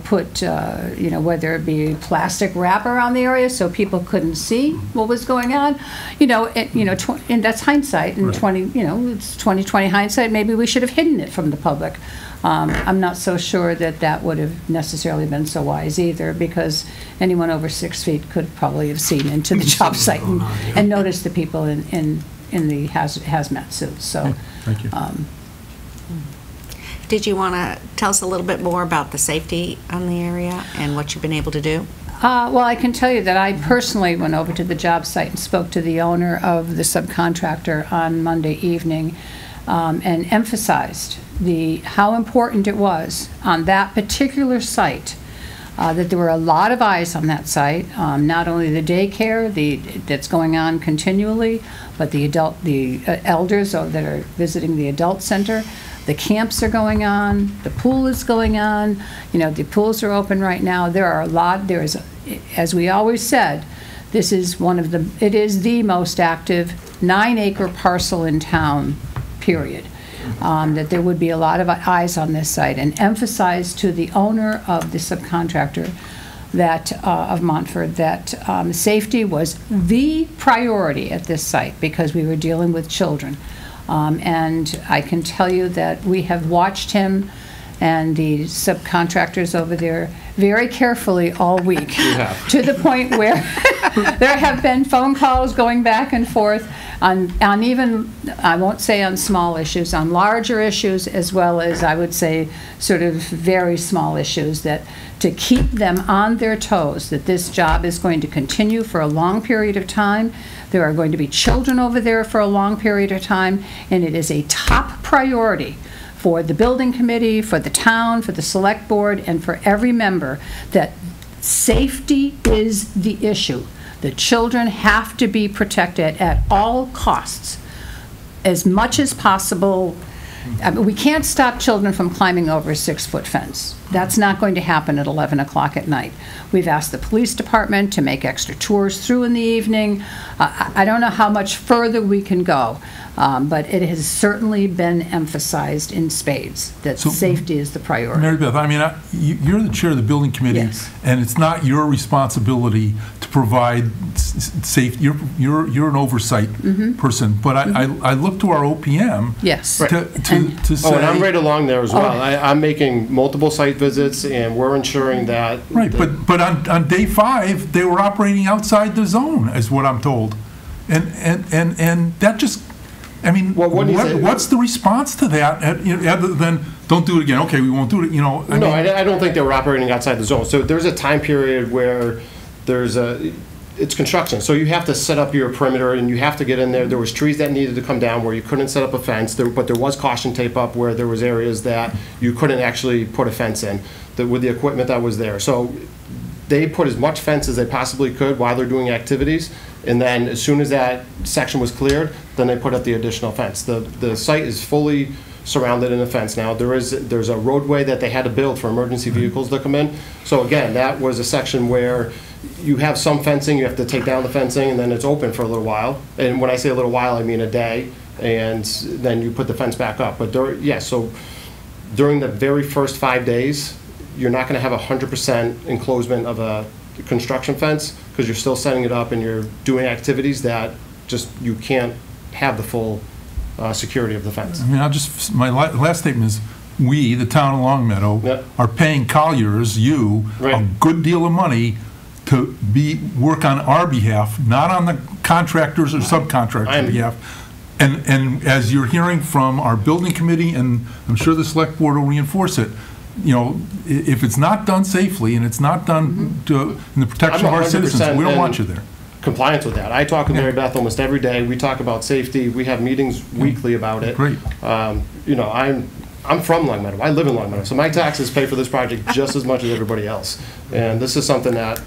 put, whether it be plastic wrap around the area so people couldn't see what was going on. And that's hindsight, and it's 20/20 hindsight. Maybe we should have hidden it from the public. I'm not so sure that would have necessarily been so wise either, because anyone over 6 feet could probably have seen into the job site and noticed the people in the hazmat suits. So, Thank you. Did you want to tell us a little bit more about the safety on the area and what you've been able to do? Well, I can tell you that I personally went over to the job site and spoke to the owner of the subcontractor on Monday evening and emphasized how important it was on that particular site, that there were a lot of eyes on that site, not only the daycare that's going on continually, but the elders that are visiting the adult center. The camps are going on, the pool is going on, the pools are open right now. There is, as we always said, it is the most active 9-acre parcel in town, period. That there would be a lot of eyes on this site, and emphasize to the owner of the subcontractor of Montford that safety was the priority at this site, because we were dealing with children. And I can tell you that we have watched him and the subcontractors over there very carefully all week, to the point where there have been phone calls going back and forth on even, I won't say on small issues, on larger issues, as well as, I would say, sort of very small issues, that to keep them on their toes, that this job is going to continue for a long period of time. There are going to be children over there for a long period of time, and it is a top priority for the building committee, for the town, for the select board, and for every member, that safety is the issue. The children have to be protected at all costs, as much as possible. I mean, we can't stop children from climbing over a 6-foot fence. That's not going to happen at 11 o'clock at night. We've asked the police department to make extra tours through in the evening. I don't know how much further we can go, but it has certainly been emphasized in spades that safety is the priority. Mary Beth, I mean, you're the chair of the building committee, Yes. and it's not your responsibility to provide safety. You're an oversight person, but I look to our OPM Yes. to say. and I'm right along there as well. I'm making multiple site visits, and we're ensuring that. Right, but on day 5, they were operating outside the zone, is what I'm told. And that just, I mean, what's the response to that, other than, don't do it again, okay, we won't do it, I don't think they were operating outside the zone. So there's a time period where it's construction, so you have to set up your perimeter, and you have to get in there. There was trees that needed to come down where you couldn't set up a fence, but there was caution tape up where there was areas that you couldn't actually put a fence in with the equipment that was there. So they put as much fence as they possibly could while they're doing activities, and then as soon as that section was cleared, then they put up the additional fence. The site is fully surrounded in a fence now. There's a roadway that they had to build for emergency vehicles to come in. So again, that was a section where you have some fencing, you have to take down the fencing, and then it's open for a little while. And when I say a little while, I mean a day, and then you put the fence back up. But so during the very first 5 days, you're not going to have 100% enclosement of a construction fence, because you're still setting it up and you're doing activities that just, you can't have the full security of the fence. I mean, my last statement is, we, the town of Long Meadow, Yep. are paying Colliers, you, a Right. good deal of money to work on our behalf, not on the contractors or subcontractors' behalf. And as you're hearing from our building committee, and I'm sure the select board will reinforce it, you know, if it's not done safely and it's not done in the protection of our citizens, we don't want you there. Compliance with that. I talk with Mary Beth almost every day. We talk about safety. We have meetings weekly about it. Great. You know, I'm from Long Meadow. I live in Long Meadow, so my taxes pay for this project just as much as everybody else. And this is something that,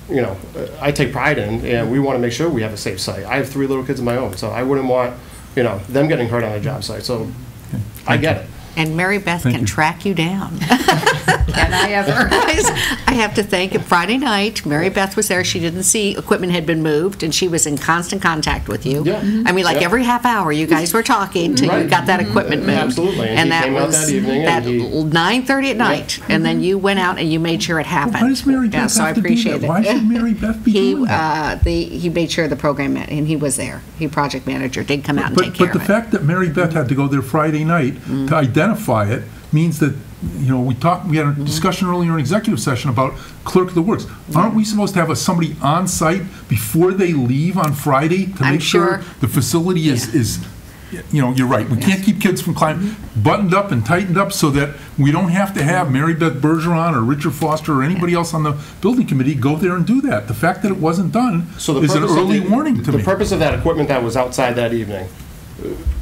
you know, I take pride in, and we want to make sure we have a safe site. I have 3 little kids of my own, so I wouldn't want, you know, them getting hurt on a job site. So I get it. And Mary Beth can track you down. Can I ever? I have to thank Friday night, Mary Beth was there. She didn't see equipment had been moved, and she was in constant contact with you. Yeah. I mean, like Yeah. every half hour, you guys were talking till you Right. got that equipment moved. Absolutely. And he that came out was that evening and at he- 9:30 at night, and then you went out and you made sure it happened. Why does Mary Yeah, Beth so I have to do appreciate that? it. Why should Mary Beth be doing that? He made sure the program, and he was there. He, project manager, did come out and take care But the of it. fact that Mary Beth had to go there Friday night to identify it means that, you know, we had a discussion earlier in executive session about clerk of the works. Aren't we supposed to have somebody on site before they leave on Friday to I'm make sure sure. the facility is, you know, you're right. We can't keep kids from climbing, buttoned up and tightened up so that we don't have to have Mary Beth Bergeron or Richard Foster or anybody else on the building committee go there and do that. The fact that it wasn't done So the is an purpose of early the- warning to The me. purpose of that equipment that was outside that evening,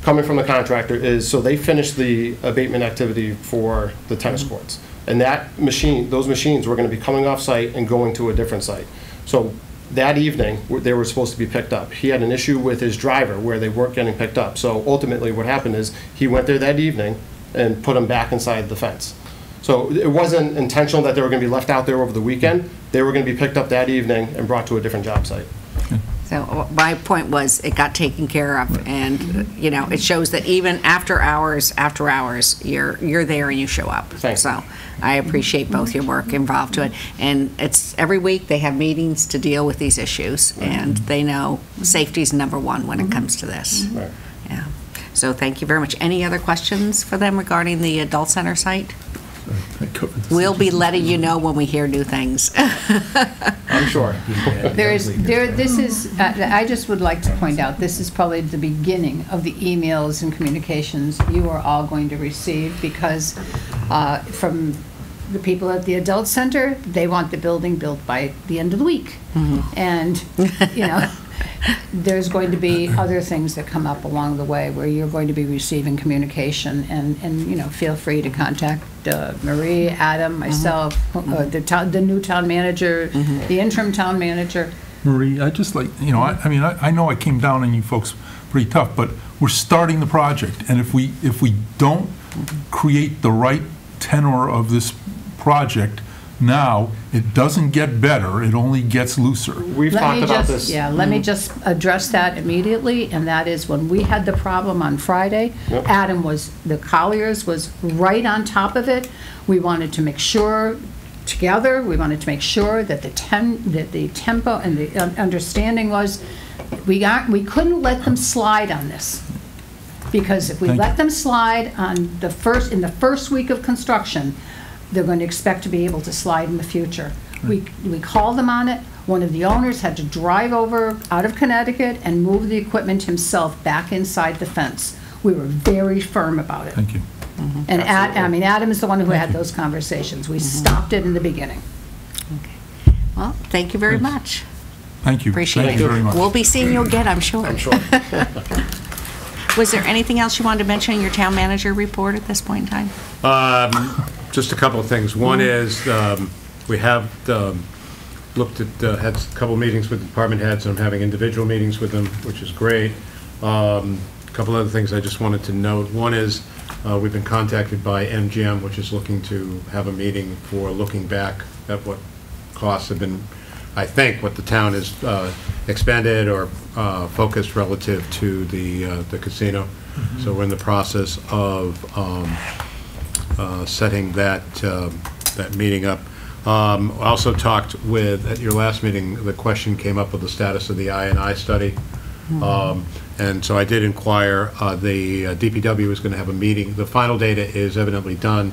coming from the contractor, is so they finished the abatement activity for the tennis courts. And that machine, those machines were going to be coming off site and going to a different site. So that evening, they were supposed to be picked up. He had an issue with his driver where they weren't getting picked up. So ultimately, what happened is he went there that evening and put them back inside the fence. So it wasn't intentional that they were going to be left out there over the weekend. They were going to be picked up that evening and brought to a different job site. So my point was, it got taken care of, and, you know, it shows that even after hours, you're there and you show up. Thanks. So I appreciate both your work involved to it. And it's, every week, they have meetings to deal with these issues, and they know safety's number one when it comes to this. Right. Yeah. So thank you very much. Any other questions for them regarding the adult center site? We'll be letting you know when we hear new things. I'm sure. I just would like to point out, this is probably the beginning of the emails and communications you are all going to receive, because from the people at the adult center, they want the building built by the end of the week. And, you know, there's going to be other things that come up along the way where you're going to be receiving communication, and you know, feel free to contact Marie, Adam, myself, the new town manager, the interim town manager. Marie, I just like, you know, I mean, I know I came down on you folks pretty tough, but we're starting the project, and if we don't create the right tenor of this project now, it doesn't get better, it only gets looser. We've talked about this. Yeah, let me just address that immediately, and that is, when we had the problem on Friday, Yep. Adam the Colliers was right on top of it. We wanted to make sure, together, we wanted to make sure that the tempo and the understanding was, we couldn't let them slide on this. Because if we Thank let you. them slide on in the first week of construction, they're going to expect to be able to slide in the future. We called them on it. One of the owners had to drive over out of Connecticut and move the equipment himself back inside the fence. We were very firm about it. Thank you. And Adam is the one who had those conversations. We stopped it in the beginning. Well, thank you very much. Thank you. Appreciate Thank it. you very much. We'll be seeing you again, I'm sure. I'm sure. Was there anything else you wanted to mention in your town manager report at this point in time? Just a couple of things. One is, we have looked at, had a couple of meetings with department heads, and I'm having individual meetings with them, which is great. A couple other things I just wanted to note. One is, we've been contacted by MGM, which is looking to have a meeting for looking back at what costs have been, I think, what the town has expended or focused relative to the casino. So we're in the process of setting that meeting up. Also talked with, at your last meeting, the question came up with the status of the I&I study. And so I did inquire, the DPW is going to have a meeting. The final data is evidently done.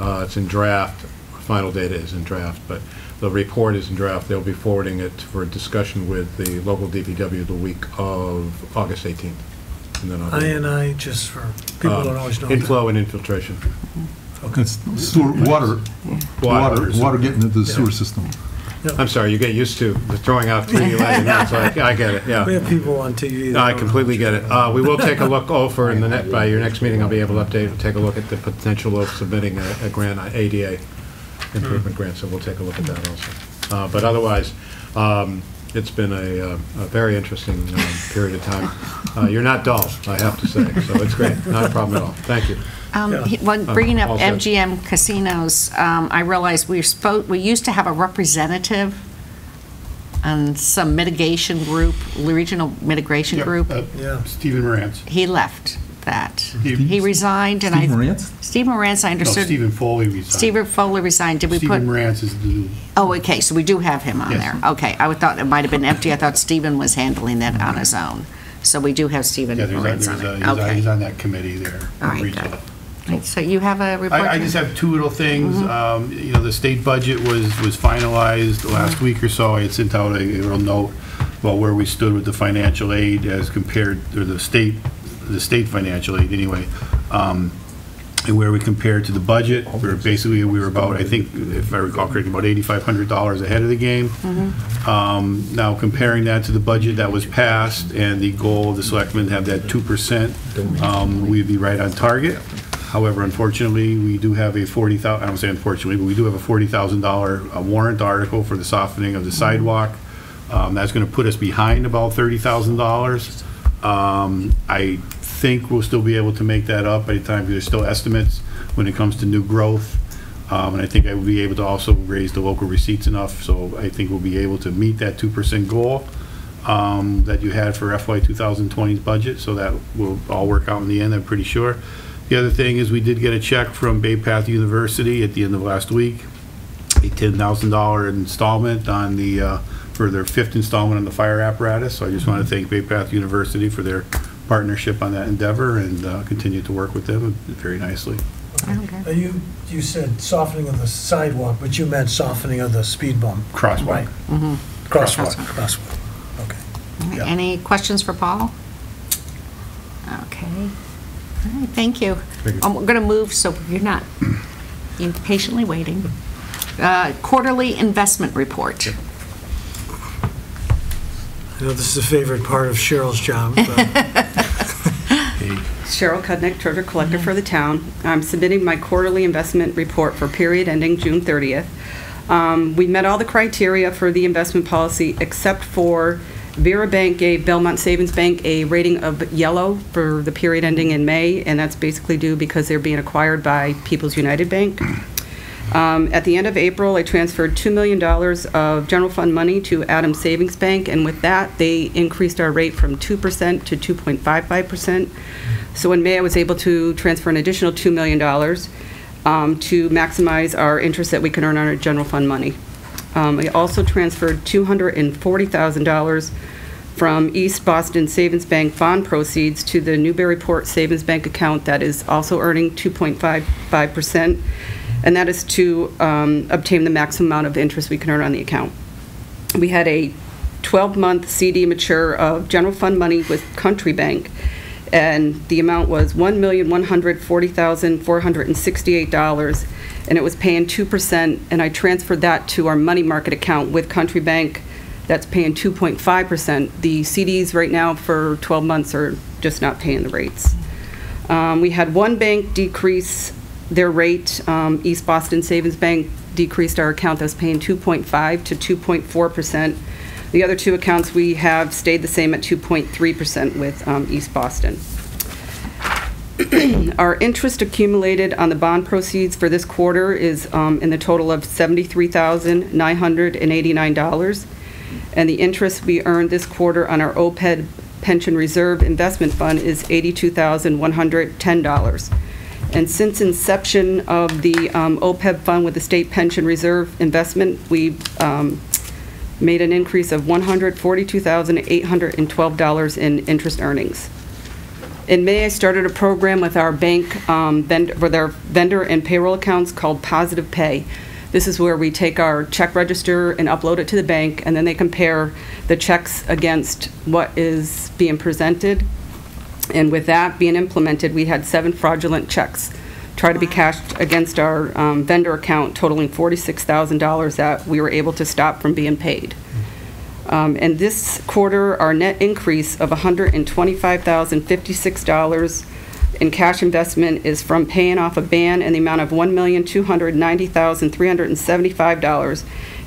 It's in draft. Final data is in draft, but the report is in draft. They'll be forwarding it for discussion with the local DPW the week of August 18th. And then I&I, just for people who don't always know. Inflow and infiltration. It's sewer, water getting into the sewer system. I'm sorry, you get used to throwing out 3D lighting. I get it, yeah. We have people on TV. No, I completely get it. We will take a look over in by your next meeting. I'll be able to take a look at the potential of submitting a grant, ADA improvement grant, so we'll take a look at that also. But otherwise, it's been a very interesting period of time. You're not dull, I have to say, so it's great. Not a problem at all. Thank you. When bringing up all set. MGM casinos, I realized we used to have a representative and some mitigation group, regional mitigation group. Stephen Morantz. He left that. He resigned, and Steve Morantz? Steve Morantz, I No, understood. Stephen Foley resigned. Stephen Foley resigned. Did we put? Stephen Morantz is the new. Oh, okay. So we do have him on Yes. there. Okay. I thought it might have been empty. I thought Stephen was handling that on his own. So we do have Stephen Yeah, Morantz on it. he's Okay. he's on that committee there. All right, Retail. good. Right, so you have a report? I just have two little things. You know, the state budget was finalized last week or so. I had sent out a little note about where we stood with the financial aid as compared, or the state financial aid anyway, and where we compared to the budget. We were about, I think, if I recall correctly, about $8,500 ahead of the game. Now comparing that to the budget that was passed and the goal of the selectmen to have that 2%, we'd be right on target. However, unfortunately, we do have a $40,000, I don't say unfortunately, but we do have a $40,000 warrant article for the softening of the sidewalk. That's going to put us behind about $30,000. I think we'll still be able to make that up by the time, there's still estimates when it comes to new growth. And I think I will be able to also raise the local receipts enough, so I think we'll be able to meet that 2% goal that you had for FY 2020's budget, so that will all work out in the end, I'm pretty sure. The other thing is we did get a check from Bay Path University at the end of last week, a $10,000 installment on the, for their 5th installment on the fire apparatus. So I just want to thank Bay Path University for their partnership on that endeavor and continue to work with them very nicely. Okay. You said softening of the sidewalk, but you meant softening of the speed bump. Crosswalk. Right. Crosswalk. Okay. Yeah. Any questions for Paul? Okay. All right, thank you. I'm going to move so you're patiently waiting. Quarterly investment report. I know this is a favorite part of Cheryl's job. Cheryl Kudnick, Treasurer Collector for the town. I'm submitting my quarterly investment report for period ending June 30th. We met all the criteria for the investment policy except for Vera Bank gave Belmont Savings Bank a rating of yellow for the period ending in May, and that's basically due because they're being acquired by People's United Bank. At the end of April, I transferred $2 million of general fund money to Adams Savings Bank, and with that, they increased our rate from 2% to 2.55%. So in May, I was able to transfer an additional $2 million to maximize our interest that we can earn on our general fund money. I also transferred $240,000 from East Boston Savings Bank bond proceeds to the Newburyport Savings Bank account that is also earning 2.55%, and that is to obtain the maximum amount of interest we can earn on the account. We had a 12-month CD mature of general fund money with Country Bank, and the amount was $1,140,468, and it was paying 2%, and I transferred that to our money market account with Country Bank that's paying 2.5%. The CDs right now for 12 months are just not paying the rates. We had one bank decrease their rate. East Boston Savings Bank decreased our account that was paying 2.5 to 2.4%. The other two accounts we have stayed the same at 2.3% with East Boston. Our interest accumulated on the bond proceeds for this quarter is in the total of $73,989, and the interest we earned this quarter on our OPEB pension reserve investment fund is $82,110. And since inception of the OPEB fund with the State Pension Reserve Investment, we've made an increase of $142,812 in interest earnings. In May, I started a program with our bank, with our vendor and payroll accounts called Positive Pay. This is where we take our check register and upload it to the bank, and then they compare the checks against what is being presented. And with that being implemented, we had 7 fraudulent checks try to be cashed against our vendor account, totaling $46,000 that we were able to stop from being paid. And this quarter, our net increase of $125,056 in cash investment is from paying off a ban in the amount of $1,290,375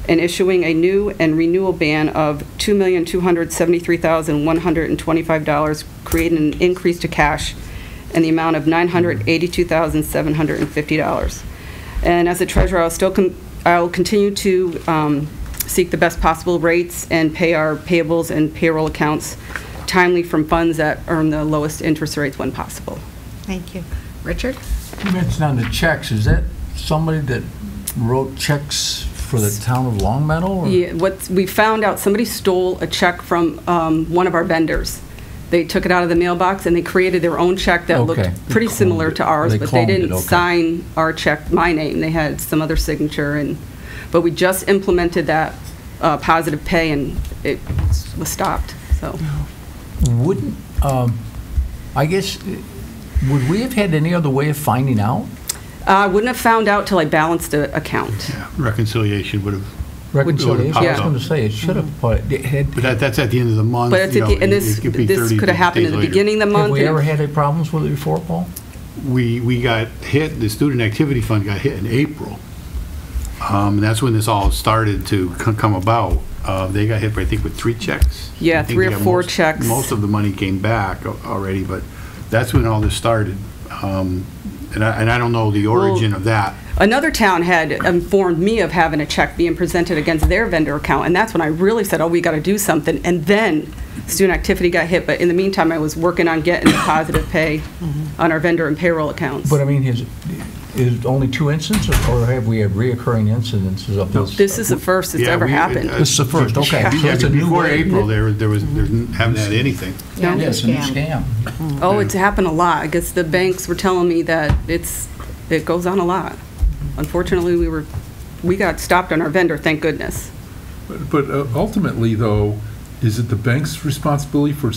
and issuing a new and renewal ban of $2,273,125, creating an increase to cash in the amount of $982,750. And as a treasurer, I'll continue to seek the best possible rates and pay our payables and payroll accounts timely from funds that earn the lowest interest rates when possible. Thank you. Richard? You mentioned on the checks, is that somebody that wrote checks for the town of Longmeadow? Or? Yeah, we found out somebody stole a check from one of our vendors. They took it out of the mailbox and they created their own check that looked pretty similar to ours, but they didn't sign our check, my name. They had some other signature, but we just implemented that Positive Pay and it was stopped. So, wouldn't I guess would we have had any other way of finding out? I wouldn't have found out till I balanced the account. Yeah, reconciliation would have. Reconciliation. I was going to say it should have. But that's at the end of the month. But this could have happened in the beginning of the month. Have we ever had any problems with it before, Paul? We got hit. The Student Activity Fund got hit in April. And that's when this all started to come about. They got hit, I think, with 3 checks. Yeah, 3 or 4 checks. Most of the money came back already, but that's when all this started. And I don't know the origin of that. Another town had informed me of having a check being presented against their vendor account, and that's when I really said, oh, we got to do something. And then Student Activity got hit, but in the meantime, I was working on getting the Positive Pay on our vendor and payroll accounts. But I mean, is it only 2 instances, or have we had reoccurring incidences of this? This is the first it's ever happened. This is the first, okay. Yeah, so it's a before April, there haven't had anything. No. Yeah, it's a new scam. Oh, it's happened a lot. I guess the banks were telling me that it goes on a lot. Unfortunately, we got stopped on our vendor, thank goodness. But ultimately, though, is it the bank's responsibility for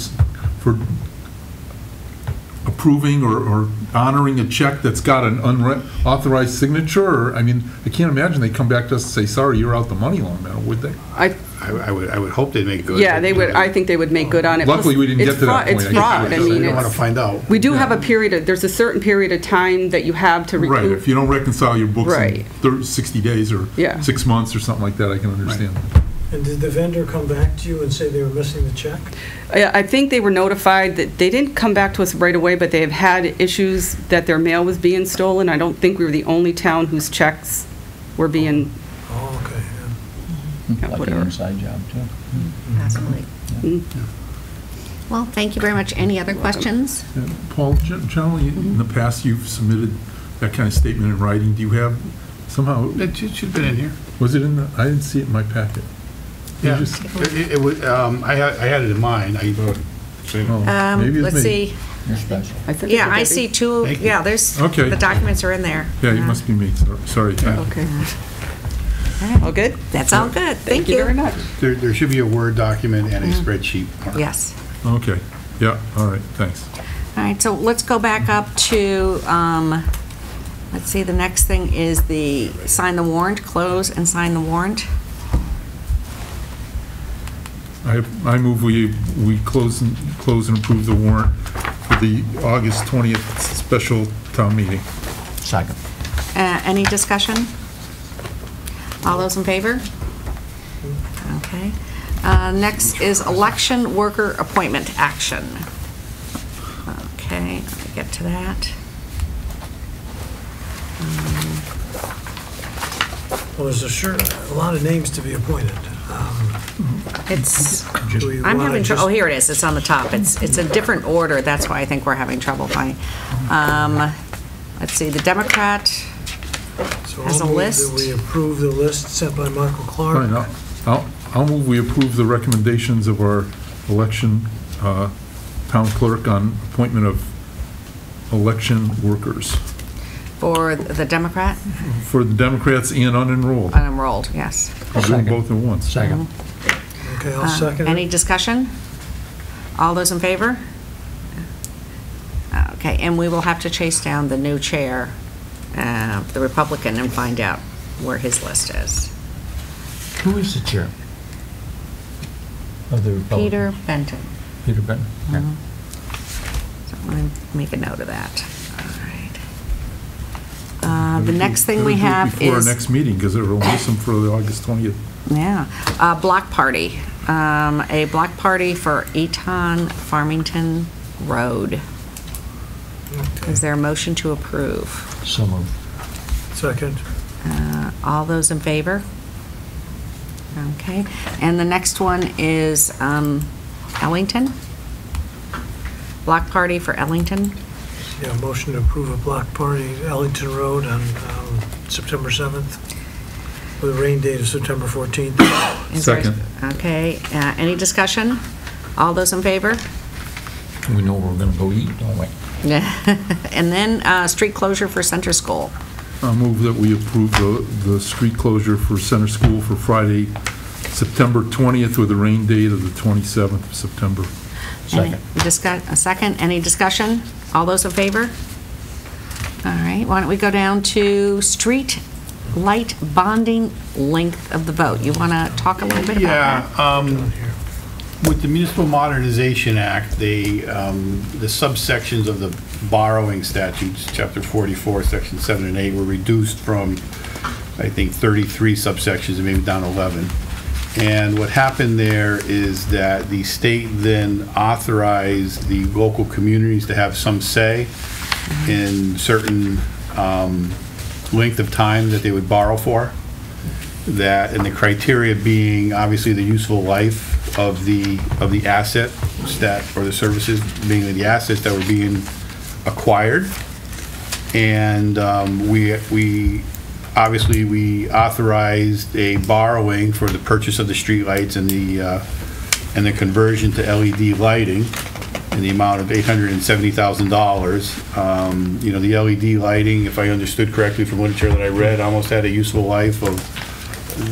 approving or honoring a check that's got an unauthorized signature? Or, I mean, I can't imagine they come back to us and say, sorry, you're out the money, Longmeadow, would they? I would hope they'd make good. Yeah, they would. I think they would make good on it. Luckily, we didn't get to that point. It's fraud. I mean, I want to find out. We do have a period. There's a certain period of time that you have to recoup. Right. If you don't reconcile your books in 60 days or 6 months or something like that, I can understand. Right. And did the vendor come back to you and say they were missing the check? I think they were notified that they didn't come back to us right away, but they have had issues that their mail was being stolen. I don't think we were the only town whose checks were being. Oh, okay. Like an inside job, too. Possibly. Well, thank you very much. Any other questions? Paul, generally, in the past, you've submitted that kind of statement in writing. Do you have somehow? It should have been in here. Was it in the? I didn't see it in my packet. Yeah, it was. I had it in mine. Maybe it's let's me. see. You're special. Yeah, I see 2. Yeah, there's the documents are in there. Yeah, it must be me. Sorry. Okay. All good? That's all good. Thank you very much. There should be a Word document and a spreadsheet. Yes. Okay. Yeah. All right. Thanks. All right, so let's go back up to, let's see, the next thing is the sign the warrant, close and sign the warrant. I move we close and approve the warrant for the August 20th special town meeting. Second. Any discussion? All those in favor? Okay. Next is election worker appointment action. Okay, let me get to that. Well, there's a lot of names to be appointed. I'm having trouble. Oh, here it is. It's on the top. It's a different order. That's why I think we're having trouble finding. let's see, the Democrat So has a I'll move list. that we approve the list sent by Michael Clark. Fine, I'll move we approve the recommendations of our election town clerk on appointment of election workers For the Democrat, for the Democrats and unenrolled. unenrolled, yes. I'll do them both at once. Second. Okay, I'll second Any it. discussion? All those in favor? Okay, and we will have to chase down the new chair, the Republican, and find out where his list is. Who is the chair of the Republican? Peter Benton. Peter Benton. Yeah. So let me make a note of that. All right. The next thing we have Before our is, next meeting, because it'll miss them for the August 20th. yeah, block party. A block party for Eton Farmington Road. Is there a motion to approve? So moved. Second. All those in favor? Okay. And the next one is Ellington. Block party for Ellington. Yeah, motion to approve a block party, Ellington Road on September 7th, with a rain date of September 14th. Is there- Second. Okay. Any discussion? All those in favor? We know we're going to go eat, don't we? And then street closure for Center School. I'll move that we approve the street closure for Center School for Friday, September 20th, with a rain date of the 27th of September. A second. Any discussion? All those in favor? All right. Why don't we go down to street light bonding length of the vote? You want to talk a little bit about that? Yeah, with the Municipal Modernization Act, the subsections of the borrowing statutes, Chapter 44, Section 7 and 8, were reduced from, I think, 33 subsections and maybe down to 11. And what happened there is that the state then authorized the local communities to have some say in certain length of time that they would borrow for. That, and the criteria being obviously the useful life of the asset that, or the services being the assets that were being acquired. And we obviously authorized a borrowing for the purchase of the streetlights and the conversion to LED lighting in the amount of $870,000. You know, the LED lighting, if I understood correctly from literature that I read, almost had a useful life of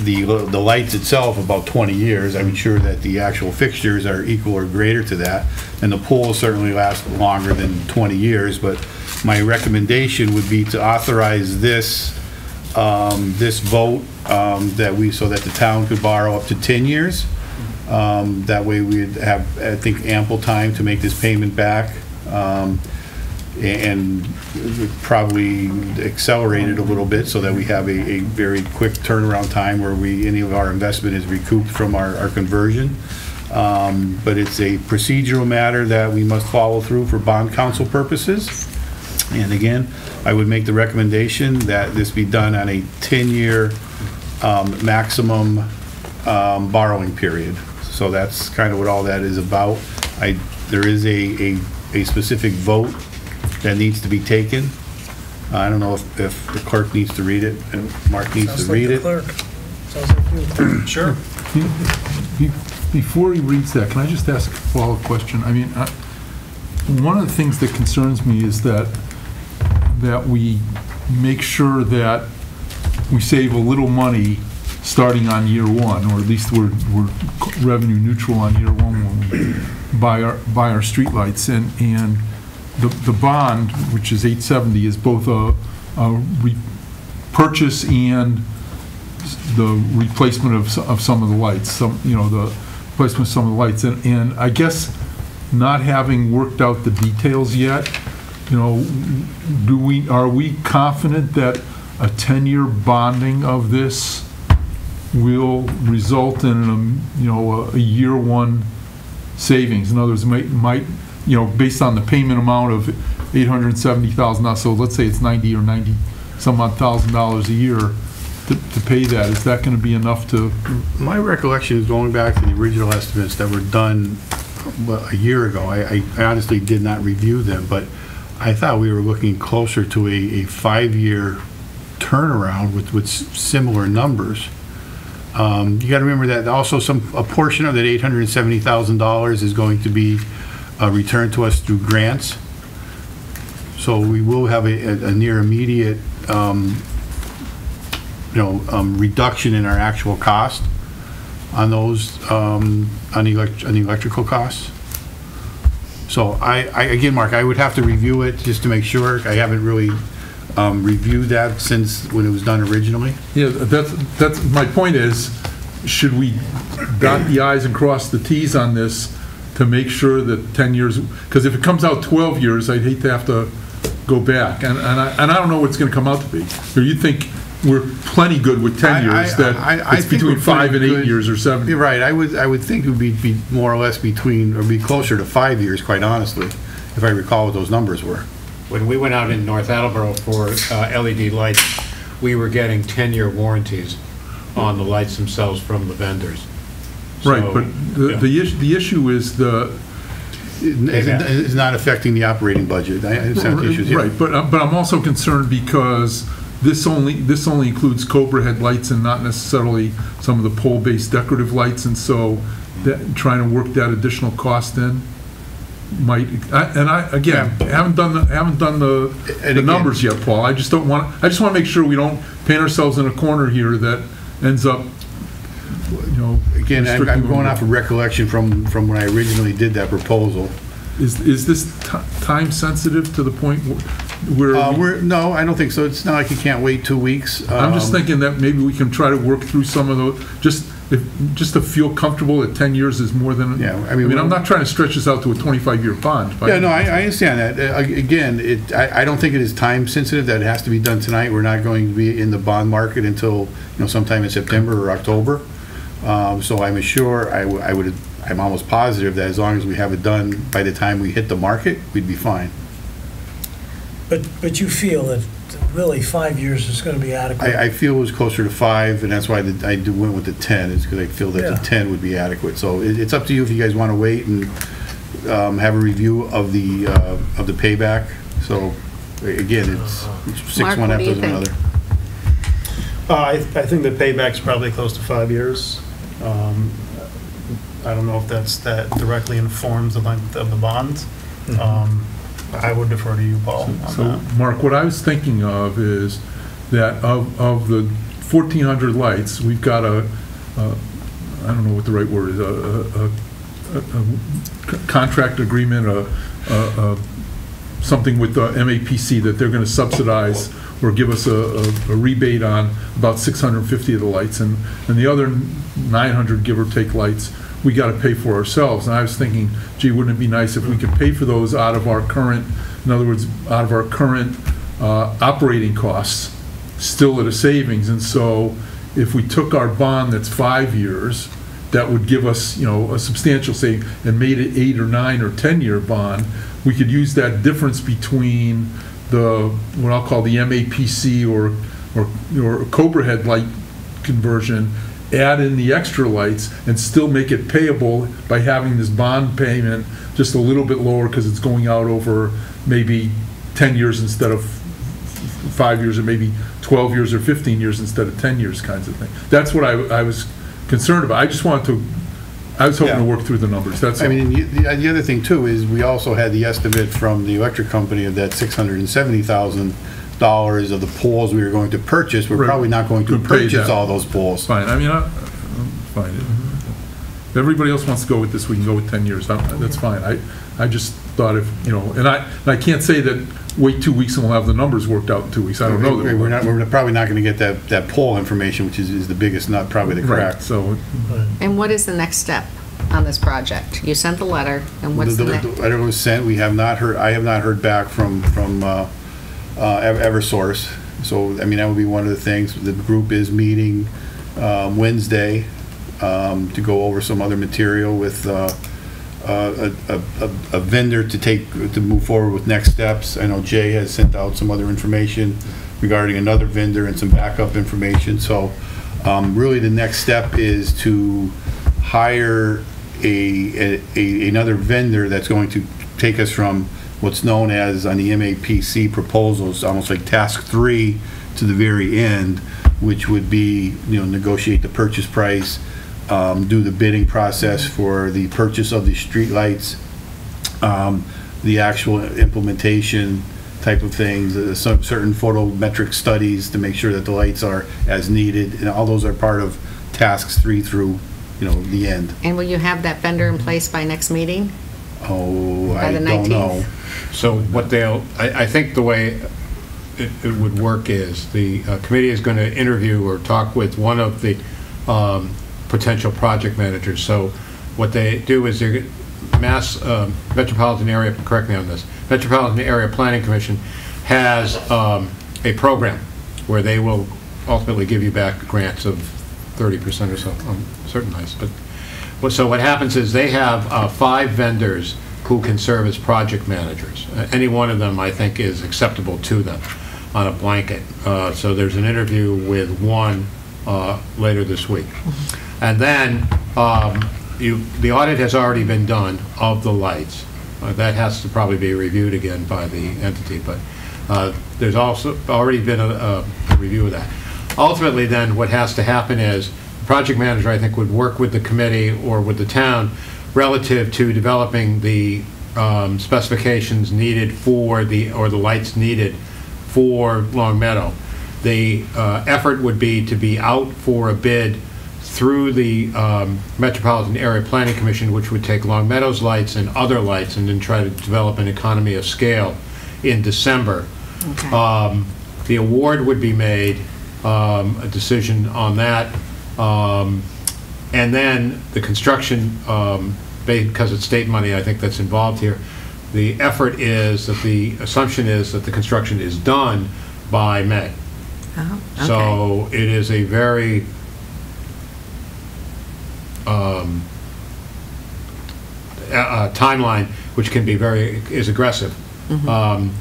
the lights itself about 20 years. I'm sure that the actual fixtures are equal or greater to that, and the poles certainly last longer than 20 years. But my recommendation would be to authorize this vote so that the town could borrow up to 10 years. That way we'd have, I think, ample time to make this payment back. And probably accelerate it a little bit so that we have a very quick turnaround time where any of our investment is recouped from our conversion. But it's a procedural matter that we must follow through for bond counsel purposes. And again, I would make the recommendation that this be done on a 10-year maximum borrowing period. So that's kind of what all that is about. There is a specific vote that needs to be taken. I don't know if the clerk needs to read it and Mark needs to read it. Sounds like you. Sure. Before he reads that, can I just ask a follow-up question? I mean, one of the things that concerns me is that we make sure that we save a little money starting on year one, or at least we're revenue neutral on year one when we buy our streetlights, and the bond, which is $870, is both a purchase and the replacement of some of the lights. The replacement of some of the lights, and I guess not having worked out the details yet, are we confident that a 10-year bonding of this will result in a year one savings? In other words, might based on the payment amount of $870,000, so let's say it's $90 or $90 some odd $1,000 a year to pay that. Is that going to be enough to? My recollection is going back to the original estimates that were done a year ago. I honestly did not review them, but I thought we were looking closer to a 5-year turnaround with similar numbers. You got to remember that also a portion of that $870,000 is going to be returned to us through grants. So we will have a near immediate, reduction in our actual cost on those, on the electrical costs. So again, Mark, I would have to review it just to make sure. I haven't really reviewed that since when it was done originally. Yeah, that's my point is, should we dot the i's and cross the t's on this to make sure that 10 years, because if it comes out 12 years, I'd hate to have to go back, and I don't know what it's going to come out to be. Or you think we're plenty good with 10 years, that it's between 5 and 8 years or 7? You're right. I would think it would be more or less between, or be closer to 5 years, quite honestly, if I recall what those numbers were. When we went out in North Attleboro for LED lights, we were getting 10-year warranties on the lights themselves from the vendors. Right, So, but the issue is It's not affecting the operating budget. I understand the issues here. Right, but I'm also concerned because this only includes Cobra headlights and not necessarily some of the pole-based decorative lights, and so trying to work that additional cost in might. Haven't done the numbers yet, Paul. I just want to make sure we don't paint ourselves in a corner here that ends up. Again, I'm going off of recollection from when I originally did that proposal. Is this time sensitive to the point where no, I don't think so. It's not like you can't wait 2 weeks. I'm just thinking that maybe we can try to work through some of those, just to feel comfortable that 10 years is more than. Yeah, I mean, I'm not trying to stretch this out to a 25-year bond. Yeah, no, I understand that. Again, I don't think it is time sensitive that it has to be done tonight. We're not going to be in the bond market until sometime in September or October. So I'm sure I'm almost positive that as long as we have it done by the time we hit the market, we'd be fine. But you feel that really 5 years is going to be adequate? I feel it was closer to 5, and that's why I went with the 10, is because I feel that the 10 would be adequate. So it's up to you if you guys want to wait and have a review of the payback. So again, it's 6 one after another. I think the payback's probably close to 5 years. I don't know if that directly informs the length of the bonds. I would defer to you, Paul, on that. Mark, what I was thinking of is that of the 1,400 lights, we've got I don't know what the right word is, a contract agreement, something with the MAPC that they're going to subsidize or give us a rebate on about 650 of the lights, and the other 900, give or take, lights we got to pay for ourselves. And I was thinking, gee, wouldn't it be nice if we could pay for those out of our current, in other words, out of our current operating costs, still at a savings. And so if we took our bond that's 5 years, that would give us, a substantial saving, and made it 8 or 9 or 10-year bond, we could use that difference between what I'll call the MAPC or Cobra headlight conversion, add in the extra lights, and still make it payable by having this bond payment just a little bit lower because it's going out over maybe 10 years instead of 5 years, or maybe 12 years or 15 years instead of 10 years, kinds of thing. That's what I was concerned about. I was hoping to work through the numbers. That's all. I mean, the other thing too is we also had the estimate from the electric company of that $670,000 of the poles we were going to purchase. We're probably not going to purchase all those poles. Fine. I mean, fine. If everybody else wants to go with this, we can go with 10 years. That's fine. I just thought and I can't say that wait 2 weeks and we'll have the numbers worked out in 2 weeks. I don't know that. We're probably not going to get that pole information, which is the biggest nut, probably the crack. Right. So. And what is the next step on this project? You sent the letter, and what's the next? The letter was sent. I have not heard back from Eversource. So I mean, that would be one of the things. The group is meeting Wednesday to go over some other material with a vendor to move forward with next steps. I know Jay has sent out some other information regarding another vendor and some backup information. So really the next step is to hire another vendor that's going to take us from what's known as, on the MAPC proposals, almost like task 3 to the very end, which would be, negotiate the purchase price, do the bidding process for the purchase of the streetlights, the actual implementation type of things, some certain photometric studies to make sure that the lights are as needed, and all those are part of tasks 3 through, the end. And will you have that vendor in place by next meeting? Oh, By I the don't 19th? know. So what I think the way it would work is the committee is going to interview or talk with one of the potential project managers. So what they do is they're Metropolitan Area, correct me on this, Metropolitan Area Planning Commission has a program where they will ultimately give you back grants of 30% or so on certain nights. So what happens is they have 5 vendors who can serve as project managers. Any one of them, I think, is acceptable to them on a blanket. So there's an interview with one later this week. And then the audit has already been done of the lights. That has to probably be reviewed again by the entity, but there's also already been a review of that. Ultimately, then, what has to happen is the project manager, I think, would work with the committee or with the town relative to developing the specifications needed for the lights needed for Long Meadow. The effort would be to be out for a bid through the Metropolitan Area Planning Commission, which would take Long Meadow's lights and other lights and then try to develop an economy of scale in December. Okay. The award would be made, a decision on that, and then the construction, because it's state money, I think that's involved here, the effort is that the assumption is that the construction is done by May. Oh, okay. So it is a very timeline which can be is aggressive,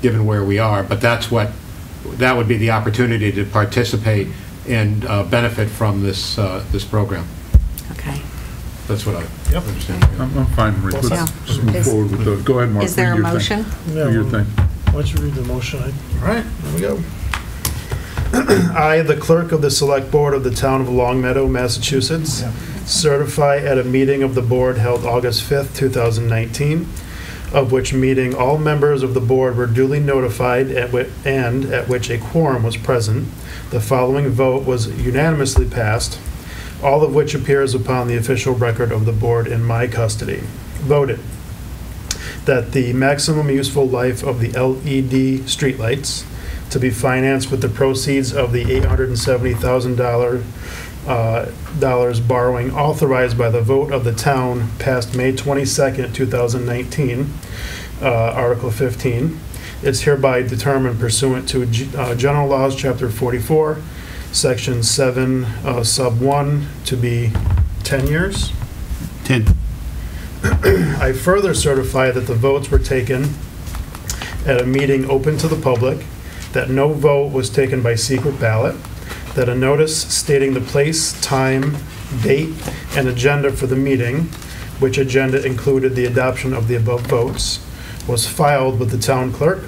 given where we are, but that would be the opportunity to participate and benefit from this program. Okay. That's what I understand. I'm fine, Rick. Yeah. Let's move forward with those. Go ahead, Mark. Is there a Read your motion? thing. Do your thing. Why don't you read the motion? All right, there we go. I, the clerk of the Select Board of the Town of Long Meadow, Massachusetts, certify at a meeting of the board held August 5th, 2019, of which meeting all members of the board were duly notified and at which a quorum was present, the following vote was unanimously passed, all of which appears upon the official record of the board in my custody. Voted that the maximum useful life of the LED streetlights to be financed with the proceeds of the $870,000 borrowing authorized by the vote of the town passed May 22nd, 2019, Article 15. It's hereby determined pursuant to General Laws, Chapter 44, Section 7, Sub 1, to be 10 years. 10. I further certify that the votes were taken at a meeting open to the public, that no vote was taken by secret ballot, that a notice stating the place, time, date, and agenda for the meeting, which agenda included the adoption of the above votes, was filed with the town clerk,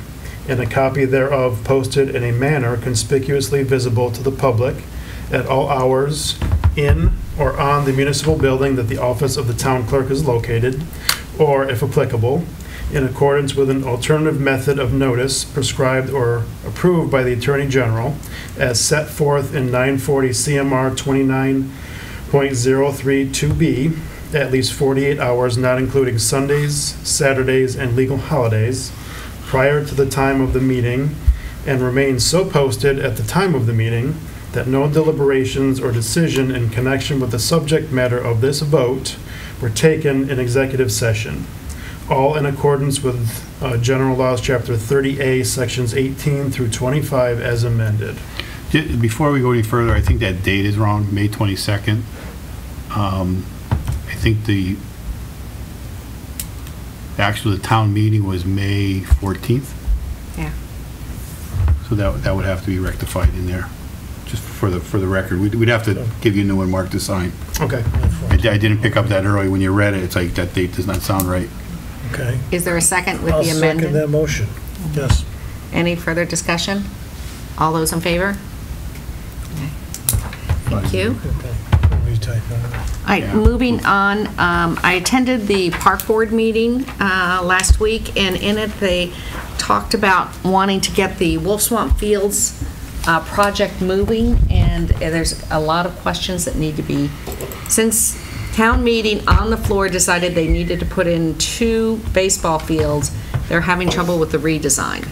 and a copy thereof posted in a manner conspicuously visible to the public at all hours in or on the municipal building that the office of the town clerk is located, or, if applicable, in accordance with an alternative method of notice prescribed or approved by the Attorney General as set forth in 940 CMR 29.032B, at least 48 hours, not including Sundays, Saturdays, and legal holidays, prior to the time of the meeting, and remain so posted at the time of the meeting that no deliberations or decision in connection with the subject matter of this vote were taken in executive session. All in accordance with General Laws, Chapter 30A, Sections 18 through 25, as amended. Before we go any further, I think that date is wrong, May 22nd. I think the town meeting was May 14th. Yeah. So that would have to be rectified in there, just for the record. We'd have to give you a new one, Mark, to sign. Okay. I didn't pick up that early when you read it. It's like that date does not sound right. Okay. Is there a second with I'll the second amendment? that motion. Yes. Any further discussion? All those in favor? Thank you. Retype that. All right, moving on, I attended the park board meeting last week, and in it, they talked about wanting to get the Wolf Swamp Fields project moving, and there's a lot of questions that need to be, since town meeting on the floor decided they needed to put in 2 baseball fields, they're having trouble with the redesign.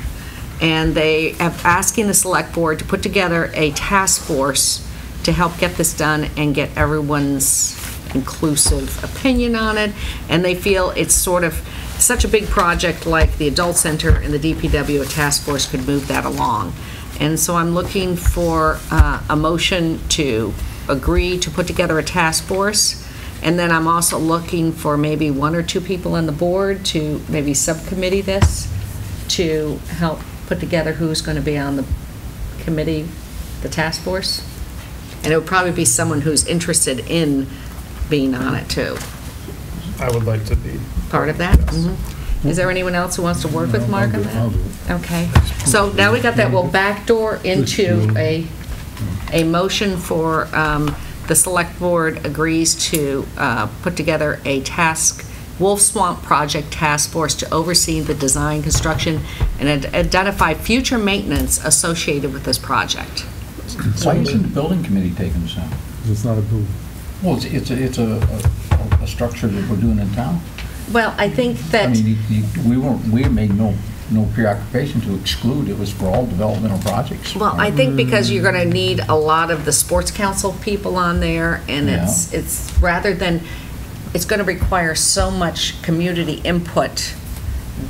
And they are asking the select board to put together a task force to help get this done and get everyone's inclusive opinion on it. And they feel it's sort of such a big project like the adult center and the DPW, a task force could move that along. And so I'm looking for a motion to agree to put together a task force. And then I'm also looking for maybe 1 or 2 people on the board to maybe subcommittee this to help put together who's going to be on the committee, the task force. And it would probably be someone who's interested in being on it too. I would like to be. Part of that? Mhm. Is there anyone else who wants to work with Mark on that? Okay. So now we got that, we'll backdoor into a motion for the select board agrees to put together a Wolf Swamp Project Task Force to oversee the design, construction, and identify future maintenance associated with this project. Why isn't the building committee taking this on? It's not a building. Well, it's a structure that we're doing in town. Well, I think that... I mean, we made no preoccupation to exclude. It was for all developmental projects. Well, I think because you're going to need a lot of the sports council people on there, and it's rather than, it's going to require so much community input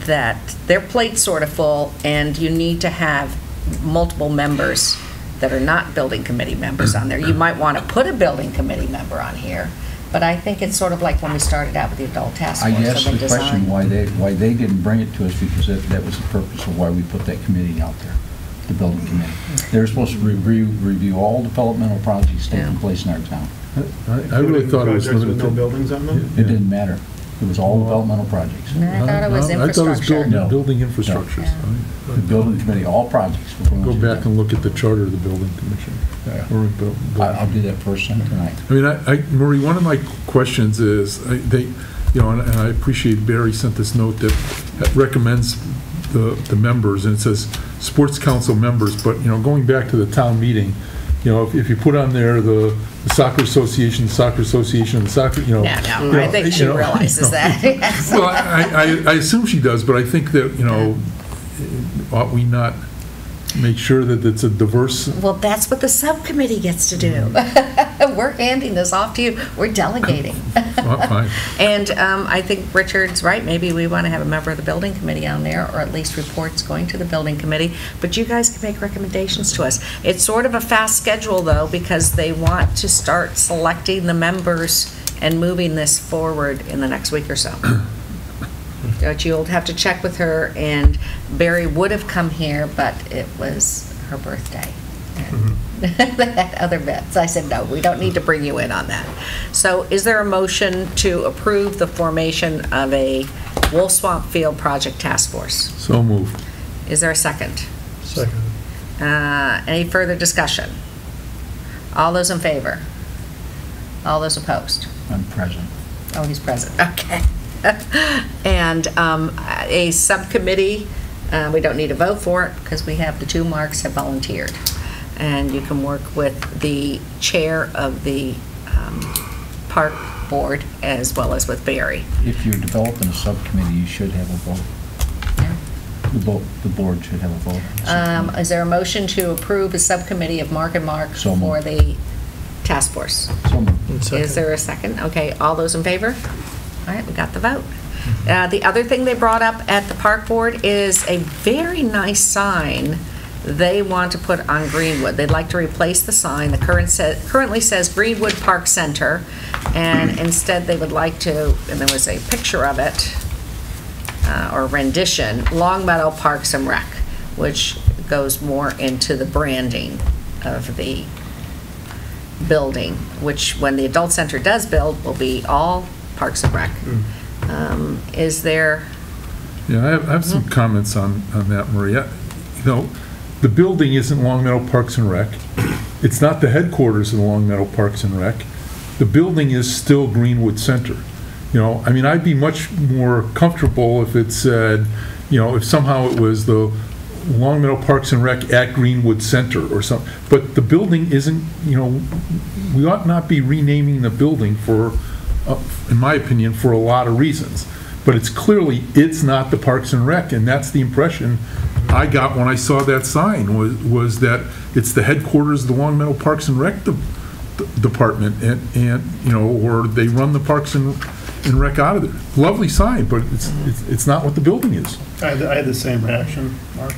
that their plate's sort of full, and you need to have multiple members that are not building committee members on there. You might want to put a building committee member on here, but I think it's sort of like when we started out with the adult task force. I asked the question why they didn't bring it to us, because that was the purpose of why we put that committee out there, the building committee. They're supposed to review all developmental projects taking place in our town. I really thought it was limited no to... buildings on them? It didn't matter. It was all developmental projects. No, I thought it was infrastructure. I thought it was building infrastructure. The building committee, all projects. Go back and look at the charter of the building commission. I'll do that first thing tonight. I mean, Marie, one of my questions is, and I appreciate Barry sent this note that recommends the members, and it says sports council members, but, going back to the town meeting, if you put on there the soccer association, and the soccer, No, I think she realizes that. Well, I assume she does, but I think that, ought we not make sure that it's a diverse... Well, that's what the subcommittee gets to do. We're handing this off to you. We're delegating. Fine. And I think Richard's right. Maybe we want to have a member of the building committee on there, or at least reports going to the building committee. But you guys can make recommendations to us. It's sort of a fast schedule, though, because they want to start selecting the members and moving this forward in the next week or so. But you'll have to check with her, and Barry would have come here, but it was her birthday. They had other bets. I said, no, we don't need to bring you in on that. So is there a motion to approve the formation of a Wolf Swamp Field Project Task Force? So moved. Is there a second? Second. Any further discussion? All those in favor? All those opposed? I'm present. Oh, he's present, okay. And a subcommittee, we don't need a vote for it because we have the 2 Marks have volunteered. And you can work with the chair of the park board as well as with Barry. If you're developing a subcommittee, you should have a vote. The board should have a vote. Is there a motion to approve a subcommittee of Mark and Mark So moved. for the task force? So moved. Is there a second? Okay, all those in favor? All right, we got the vote. The other thing they brought up at the park board is a very nice sign they want to put on Greenwood. They'd like to replace the sign that currently says Greenwood Park Center, and instead they would like to, and there was a picture of it, or rendition, Long Meadow Parks and Rec, which goes more into the branding of the building, which when the adult center does build will be all Parks and Rec. Is there Yeah, I have some comments on that, Maria. You know, the building isn't Long Meadow Parks and Rec. It's not the headquarters of the Long Meadow Parks and Rec. The building is still Greenwood Center. You know, I mean, I'd be much more comfortable if it said, you know, if somehow it was the Long Meadow Parks and Rec at Greenwood Center or something. But the building isn't, you know, we ought not be renaming the building for, in my opinion, for a lot of reasons. But it's clearly, it's not the Parks and Rec, and that's the impression I got when I saw that sign, was that it's the headquarters of the Long Meadow Parks and Rec department, and you know, or they run the Parks and Rec out of there. Lovely sign, but it's not what the building is. I had the same reaction, Mark.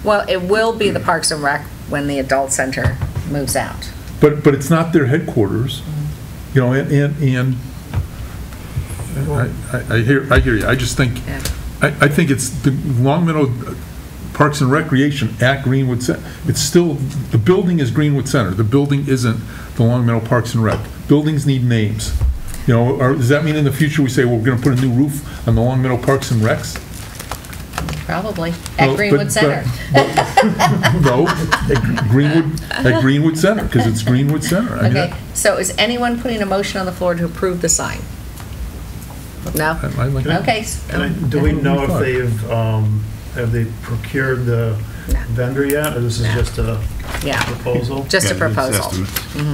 Well, it will be the Parks and Rec when the adult center moves out. But it's not their headquarters, you know, and I hear you. I just think, I think it's the Long Meadow Parks and Recreation at Greenwood Center. It's still, the building is Greenwood Center. The building isn't the Long Meadow Parks and Rec. Buildings need names. You know, or does that mean in the future we say, well, we're going to put a new roof on the Long Meadow Parks and Recs? Probably, at Greenwood Center. No, at Greenwood Center, because it's Greenwood Center. I mean, Okay, so is anyone putting a motion on the floor to approve the sign? No? Okay. Do we know if have they procured the vendor yet, or this is just a proposal? Just a proposal.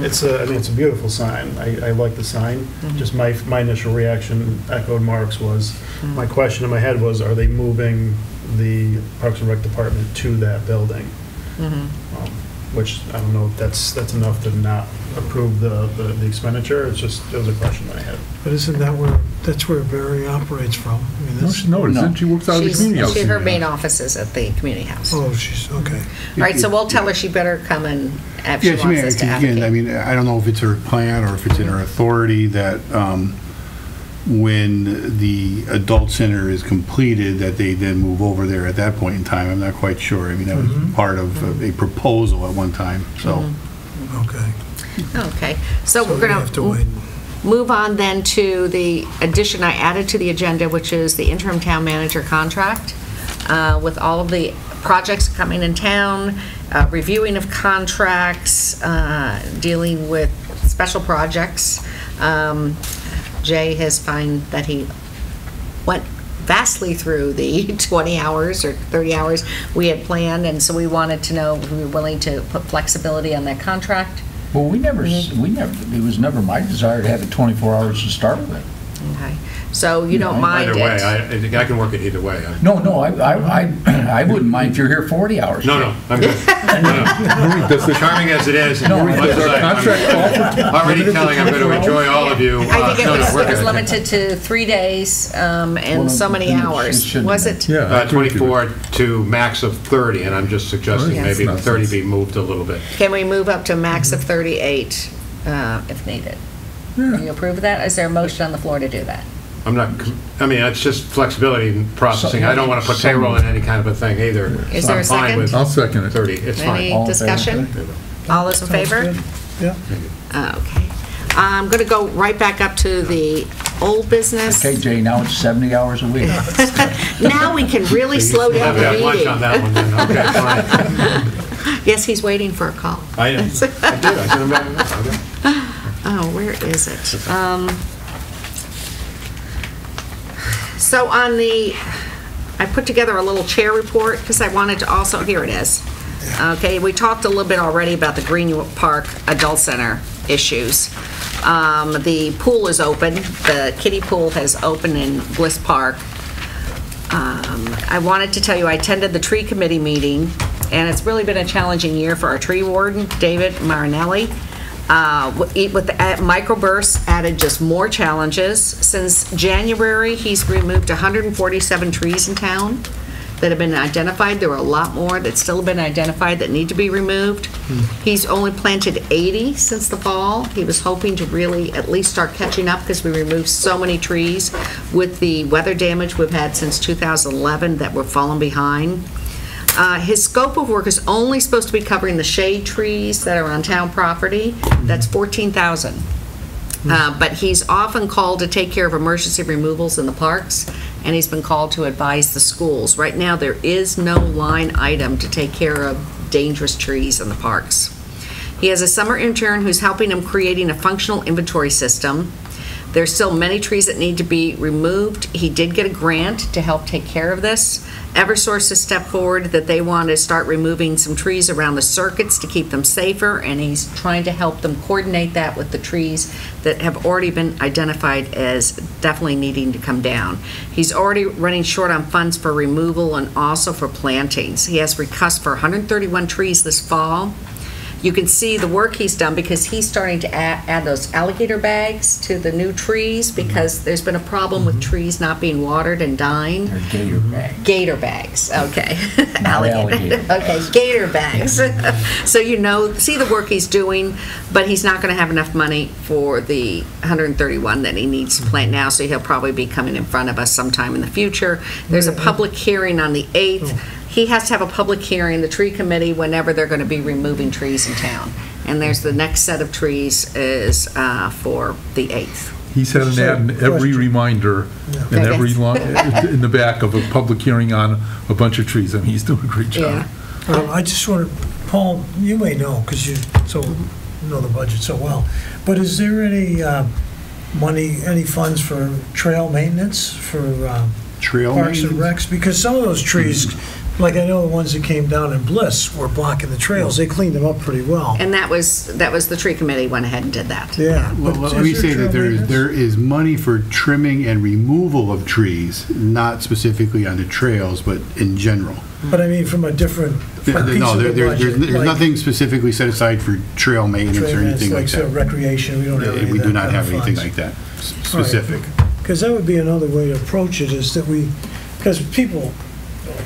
It's I mean, it's a beautiful sign. I like the sign. Just my initial reaction, echoed Mark's, was, my question in my head was, are they moving the Parks and Rec department to that building? Which, I don't know if that's enough to not approve the expenditure. It was a question that I had. But isn't that that's where Barry operates from? I mean, she works out of the community house. Her main office is at the community house. Oh, she's, okay. All right, so we'll tell her she better come and, if she wants us to advocate. Again, I mean, I don't know if it's her plan or if it's in her authority that when the adult center is completed, that they then move over there at that point in time. I'm not quite sure. I mean, that was part of a proposal at one time, so. Okay. Okay, so we're going to move on then to the addition I added to the agenda, which is the interim town manager contract, with all of the projects coming in town, reviewing of contracts, dealing with special projects. Jay has found that he went vastly through the 20 hours or 30 hours we had planned, and so we wanted to know if we were willing to put flexibility on that contract. Well, it was never my desire to have it 24 hours to start with. Okay, so you don't mind Either it? way, I can work it either way. No, I wouldn't mind if you're here 40 hours. No, I'm good. Charming as it is, does our contract call for already telling I'm going to enjoy all of you. I think it was limited to 3 days and so many hours. Was it? Yeah. 24 to max of 30, and I'm just suggesting maybe the 30 be moved a little bit. Can we move up to a max of 38 if needed? Do you approve of that? Is there a motion on the floor to do that? I mean, it's just flexibility in processing. I don't want to put payroll in any kind of a thing either. Is there a second? I'll second it. 30, it's fine. Any discussion? All those in favor? Yeah. Okay. I'm going to go right back up to the old business. Okay, Jay, now it's 70 hours a week. Now we can really slow down the Have lunch meeting. on that one then, okay, fine. Yes, he's waiting for a call. I did. I sent him back. Okay. Oh, where is it? So on I put together a little chair report because I wanted to also, here it is. Okay, we talked a little bit already about the Greenwood Park Adult Center issues. The pool is open. The kiddie pool has opened in Bliss Park. I wanted to tell you I attended the tree committee meeting, and it's really been a challenging year for our tree warden, David Marinelli. With the microbursts added just more challenges. Since January, he's removed 147 trees in town that have been identified. There were a lot more that still have been identified that need to be removed. He's only planted 80 since the fall. He was hoping to really at least start catching up because we removed so many trees with the weather damage we've had since 2011 that we're falling behind. His scope of work is only supposed to be covering the shade trees that are on town property. That's $14,000. But he's often called to take care of emergency removals in the parks, and he's been called to advise the schools. Right now, there is no line item to take care of dangerous trees in the parks. He has a summer intern who's helping him creating a functional inventory system. There's still many trees that need to be removed. He did get a grant to help take care of this. Eversource has stepped forward that they want to start removing some trees around the circuits to keep them safer, and he's trying to help them coordinate that with the trees that have already been identified as definitely needing to come down. He's already running short on funds for removal and also for plantings. He has requests for 131 trees this fall. You can see the work he's done because he's starting to add those alligator bags to the new trees because there's been a problem with trees not being watered and dying. Or gator bags. Gator bags, okay. Not alligator. Okay, gator bags. So you know, see the work he's doing, but he's not going to have enough money for the 131 that he needs to plant now, so he'll probably be coming in front of us sometime in the future. There's a public hearing on the 8th. He has to have a public hearing, the tree committee, whenever they're going to be removing trees in town. And there's the next set of trees is for the 8th. He's had an ad in every reminder and every in the back of a public hearing on a bunch of trees. I mean, he's doing a great job. I just wanted, Paul, you may know because you know the budget so well, but is there any money, any funds for trail maintenance for Trail Parks and maintenance? Recs? Because some of those trees, like I know the ones that came down in Bliss were blocking the trails. They cleaned them up pretty well. And that was the tree committee went ahead and did that. Yeah. Well, but let me is say that trail maintenance? there is money for trimming and removal of trees, not specifically on the trails, but in general. But I mean, from a different piece No, of the budget. there's like nothing specifically set aside for trail maintenance or trail anything like so that. recreation, we don't have any of We that do not kind of have anything funds. like that specific. Because that would be another way to approach it, is that because people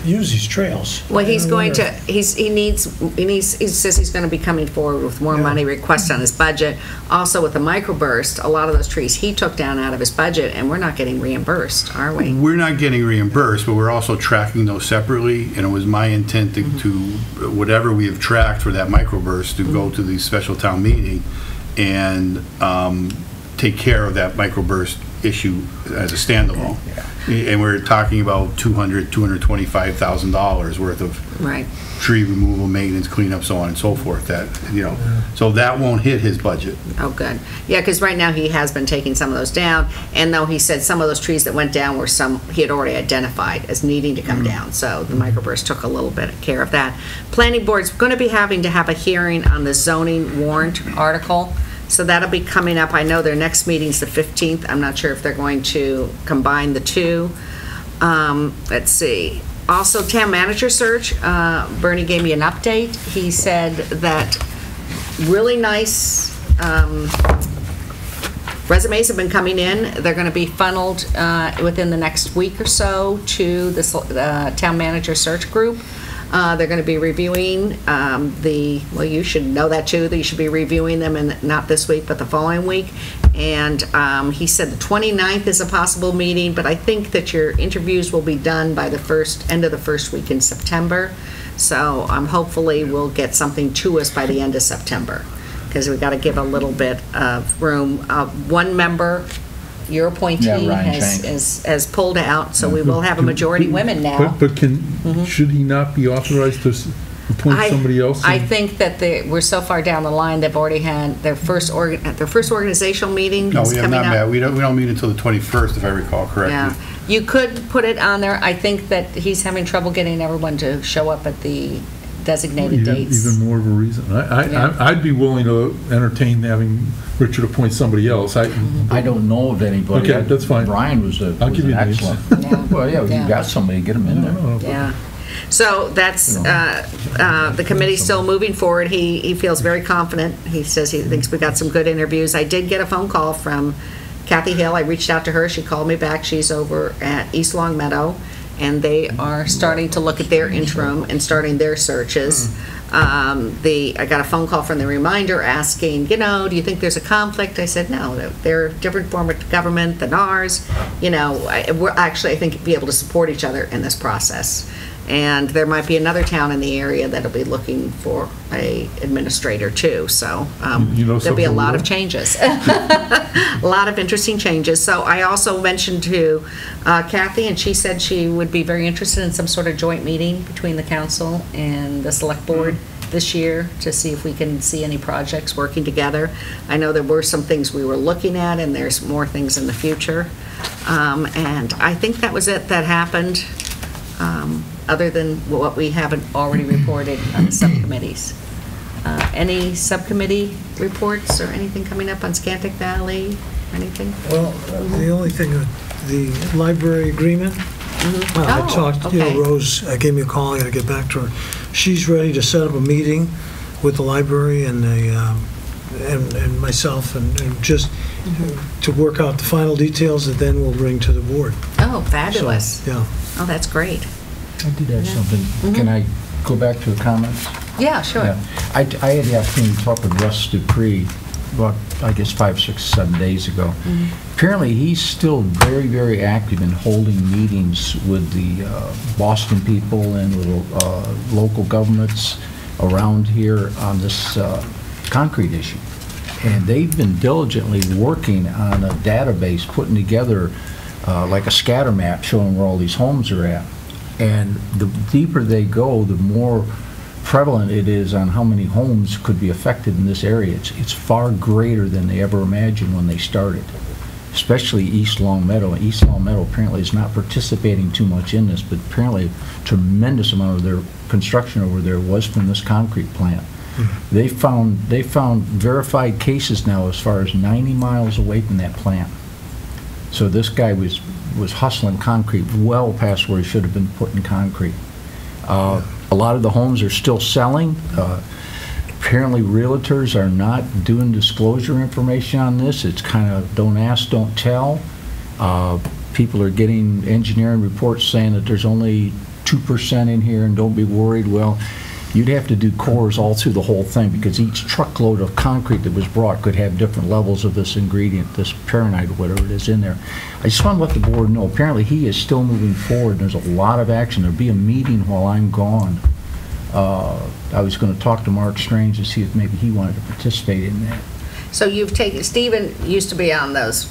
use these trails. Well, he's And I going wonder- to, he says he's going to be coming forward with more money requests on his budget. Also with the microburst, a lot of those trees he took down out of his budget, and we're not getting reimbursed, are we? We're not getting reimbursed, but we're also tracking those separately, and it was my intent to whatever we have tracked for that microburst, to go to the special town meeting and take care of that microburst issue as a standalone. And we're talking about $225,000 worth of Right. tree removal, maintenance, cleanup, so on and so forth, so that won't hit his budget. Oh, good. Yeah, because right now he has been taking some of those down, and though he said some of those trees that went down were some he had already identified as needing to come down, so the microburst took a little bit of care of that. Planning board's going to be having to have a hearing on the zoning warrant article, so that'll be coming up. I know their next meeting's the 15th. I'm not sure if they're going to combine the two. Let's see. Also, town manager search, Bernie gave me an update. He said that really nice resumes have been coming in. They're going to be funneled within the next week or so to this town manager search group. They're going to be reviewing well, you should know that too, that you should be reviewing them, and not this week, but the following week. And he said the 29th is a possible meeting, but I think that your interviews will be done by the end of the first week in September. So hopefully we'll get something to us by the end of September, because we've got to give a little bit of room. One member, your appointee, Ryan has pulled out, so we will have a majority women now. But should he not be authorized to appoint somebody else? I think that we're so far down the line, they've already had their first organizational meeting No, is we have coming not up. met. We don't meet until the 21st, if I recall correctly. Yeah, you could put it on there. I think that he's having trouble getting everyone to show up at the designated dates. Even more of a reason. Yeah. I'd be willing to entertain having Richard appoint somebody else. I don't know of anybody. Okay, that's fine. Brian was I'll give you names. excellent. Well, yeah, you got somebody, get him in there. Yeah. So that's, the committee's still moving forward. He feels very confident. He says he thinks we got some good interviews. I did get a phone call from Kathy Hill. I reached out to her. She called me back. She's over at East Long Meadow, and they are starting to look at their interim and starting their searches. I got a phone call from the Reminder asking, do you think there's a conflict? I said, no, they're a different form of government than ours. We're actually, I think, be able to support each other in this process. And there might be another town in the area that'll be looking for a administrator too, so You know there'll be a something, lot Laura? of changes. A lot of interesting changes. So I also mentioned to Kathy, and she said she would be very interested in some sort of joint meeting between the council and the select board this year to see if we can see any projects working together. I know there were some things we were looking at, and there's more things in the future. And I think that was it that happened, other than what we haven't already reported on the subcommittees. Any subcommittee reports or anything coming up on Scantic Valley, anything? Well, the only thing, the library agreement, I Oh, talked, okay. Rose gave me a call, I gotta get back to her. She's ready to set up a meeting with the library and and myself, and just to work out the final details that then we'll bring to the board. Oh, fabulous. So, yeah. Oh, that's great. I did have something. Can I go back to the comments? Yeah, sure. Yeah. I had the opportunity to talk with Russ Dupree about, I guess, 5, 6, 7 days ago. Apparently, he's still very, very active in holding meetings with the Boston people and with local governments around here on this concrete issue. And they've been diligently working on a database, putting together like a scatter map showing where all these homes are at. And the deeper they go, the more prevalent it is on how many homes could be affected in this area. It's far greater than they ever imagined when they started, especially East Long Meadow. East Long Meadow apparently is not participating too much in this, but apparently a tremendous amount of their construction over there was from this concrete plant. They found verified cases now as far as 90 miles away from that plant. So this guy was hustling concrete well past where he should have been putting concrete. A lot of the homes are still selling. Apparently realtors are not doing disclosure information on this. It's kind of don't ask, don't tell. People are getting engineering reports saying that there's only 2% in here and don't be worried. Well, you'd have to do cores all through the whole thing because each truckload of concrete that was brought could have different levels of this ingredient, this peronite or whatever it is in there. I just want to let the board know, apparently he is still moving forward. There's a lot of action. There'll be a meeting while I'm gone. I was going to talk to Mark Strange to see if maybe he wanted to participate in that. So you've taken, Stephen used to be on those,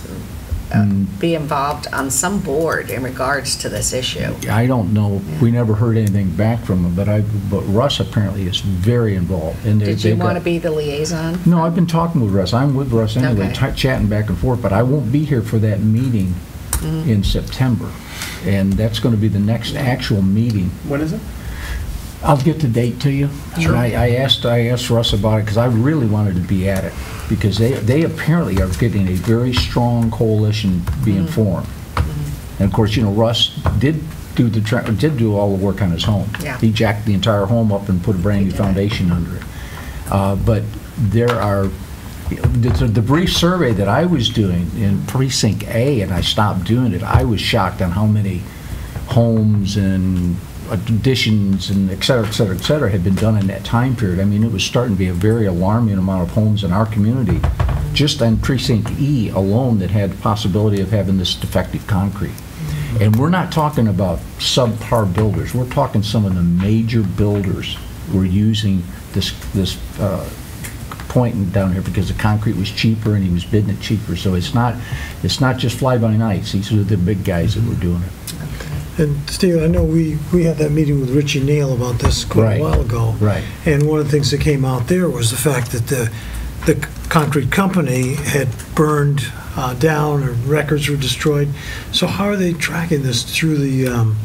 be involved on some board in regards to this issue. I don't know. We never heard anything back from him, but Russ apparently is very involved. And Did you want to be the liaison? No, I've been talking with Russ. I'm with Russ anyway, Okay. chatting back and forth, but I won't be here for that meeting in September. And that's going to be the next actual meeting. When is it? I'll get the date to you. Sure. I asked Russ about it because I really wanted to be at it because they apparently are getting a very strong coalition being formed. And of course, you know, Russ did do all the work on his home. Yeah. He jacked the entire home up and put a brand new foundation under it. But there are the brief survey that I was doing in Precinct A, and I stopped doing it. I was shocked on how many homes and additions and et cetera, et cetera, et cetera had been done in that time period. I mean, it was starting to be a very alarming amount of homes in our community, just on Precinct E alone, that had the possibility of having this defective concrete. And we're not talking about subpar builders. We're talking some of the major builders were using this point down here because the concrete was cheaper and he was bidding it cheaper. So it's not just fly-by-nights. These are the big guys that were doing it. And Steve, I know we had that meeting with Richie Neal about this quite a while ago. Right. And one of the things that came out there was the fact that the concrete company had burned down, or records were destroyed. So how are they tracking this through the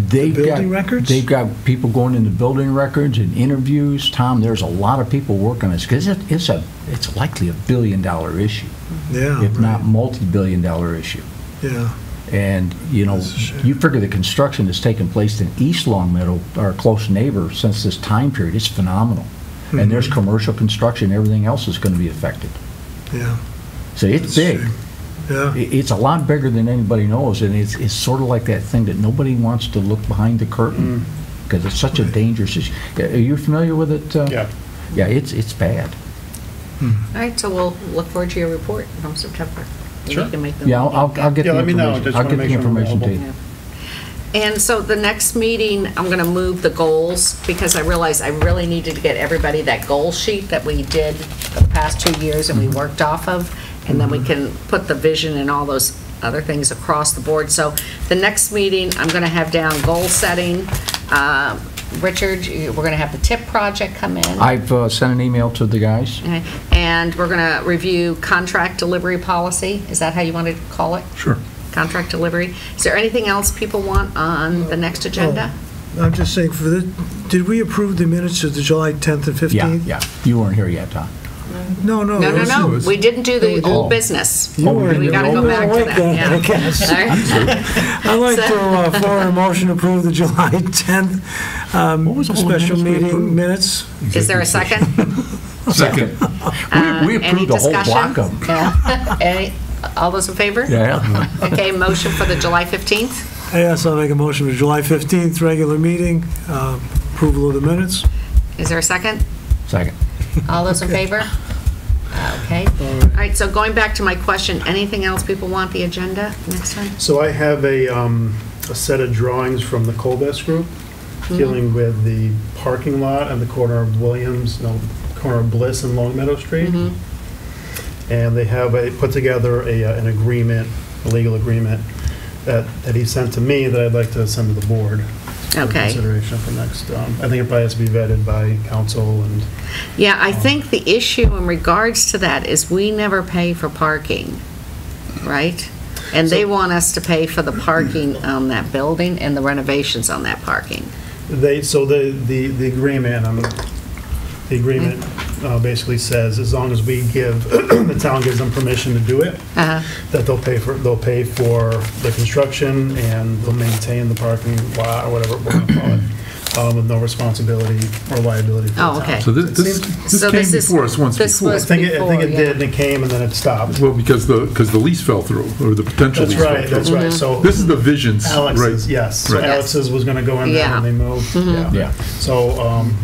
building records? They've got people going into building records and interviews. Tom, there's a lot of people working on this because it's likely $1 billion issue. Yeah. If not multi-billion-dollar issue. Yeah. And, you know, you figure the construction that's taken place in East Long Meadow, our close neighbor, since this time period, it's phenomenal. And there's commercial construction, everything else is going to be affected. Yeah. So it's big. Yeah. It's a lot bigger than anybody knows, and it's sort of like that thing that nobody wants to look behind the curtain because it's such a dangerous issue. Are you familiar with it? Yeah. Yeah, it's bad. All right, so we'll look forward to your report from September. Sure. You can make them. Yeah, I'll get the let me information. know. Just I'll wanna get make the sure I'm information to you. available. And so the next meeting, I'm going to move the goals because I realized I really needed to get everybody that goal sheet that we did for the past 2 years and we worked off of, and then we can put the vision and all those other things across the board. So the next meeting, I'm going to have down goal setting. Richard, we're going to have the TIP project come in. I've sent an email to the guys. Okay. And we're going to review contract delivery policy. Is that how you want to call it? Sure. Contract delivery. Is there anything else people want on the next agenda? I'm just saying, did we approve the minutes of the July 10th and 15th? Yeah. You weren't here yet, Tom. No. No. We didn't do the old business. You weren't We got to here. go back to that. Yeah. I guess. All right. I'd like to forward a motion to approve the July 10th special meeting minutes. Is there a second? Second. We approved a whole block of them. Yeah. All those in favor? Yeah. Okay, motion for the July 15th? Yes, I'll make a motion for July 15th, regular meeting, approval of the minutes. Is there a second? Second. All those in favor? Okay. All right, so going back to my question, anything else people want the agenda next time? So I have a set of drawings from the Colbest Group dealing with the parking lot on the corner of corner of Bliss and Long Meadow Street. And they have put together an agreement, a legal agreement, that he sent to me that I'd like to send to the board. Okay. Consideration for next, I think it probably has to be vetted by council and. Yeah, I think the issue in regards to that is we never pay for parking, right? And they want us to pay for the parking on that building and the renovations on that parking. The agreement basically says as long as we give, the town gives them permission to do it, that they'll pay for the construction and they'll maintain the parking lot or whatever we're going to call it. With no responsibility or liability for the town. Okay. So this came before us once before. I think it did, and it came, and then it stopped. Well, because the lease fell through, or the potential lease fell through. That's right. So this is the visions, Alex's, right? yes. So Right. Alex's was going to go in there when they moved. Yeah. So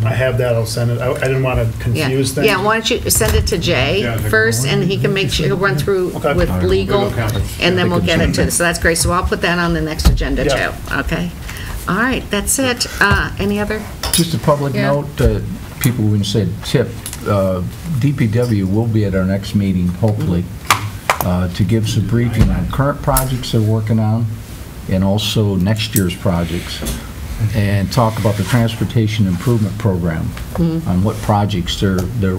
I have that. I'll send it. I didn't want to confuse things. Yeah, why don't you send it to Jay first, and he can make sure, he'll run through with legal, and then we'll get it to, so that's great. So I'll put that on the next agenda too, okay? All right, that's it. Any other? Just a public note, people who said tip, DPW will be at our next meeting, hopefully, to give us a briefing on current projects they're working on and also next year's projects, and talk about the Transportation Improvement Program, on what projects they're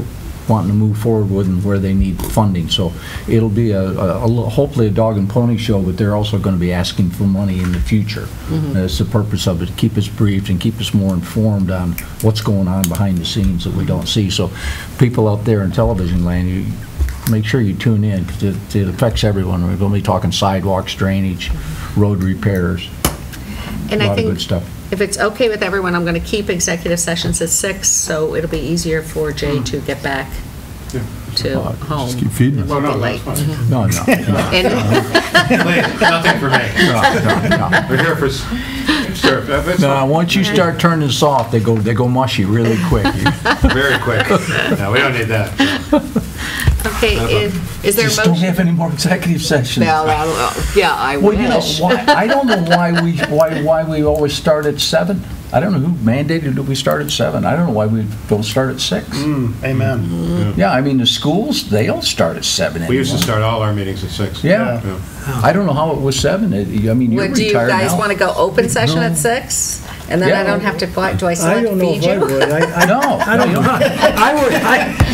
wanting to move forward with and where they need funding. So it'll be hopefully a dog and pony show, but they're also going to be asking for money in the future. That's the purpose of it, to keep us briefed and keep us more informed on what's going on behind the scenes that we don't see. So people out there in television land, you make sure you tune in, because it affects everyone. We're going to be talking sidewalks, drainage, road repairs, And a I lot of think good stuff. if it's okay with everyone, I'm going to keep executive sessions at 6, so it'll be easier for Jay to get back to home. Just keep feeding us. It won't be late. No. And- Nothing for me. No. We're here for, sure. No, once you start turning this off, they go mushy really quick. Very quick. No, we don't need that. Okay, is there a Just don't motion? have any more executive sessions. No, yeah, I Well, you know, wish. I don't know why we always start at 7. I don't know who mandated that we start at 7. I don't know why we don't start at 6. Amen. Yeah, I mean, the schools, they don't start at 7 anymore. We used to start all our meetings at 6. Yeah. I don't know how it was 7. I mean, you're Do you retired now. guys want to go open session No. at 6? And then Yeah. I don't have to, do I still I have don't to know feed if I you? would. I don't know.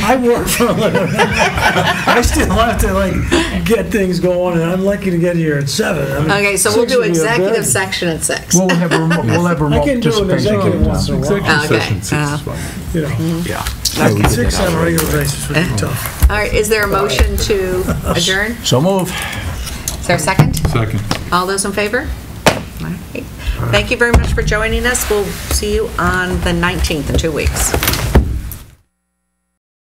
I work for a living. I still have to get things going, and I'm lucky to get here at 7. I mean, Okay, so we'll 6 do would be a executive bed. section at 6. We'll have remote I can do an participation. executive once in a while. Executive Okay. session 6 is fine. You know, Yeah. 6 on a regular basis would be tough. All right, is there a motion to adjourn? So move. Is there a second? Second. All those in favor? All right. Thank you very much for joining us. We'll see you on the 19th in 2 weeks.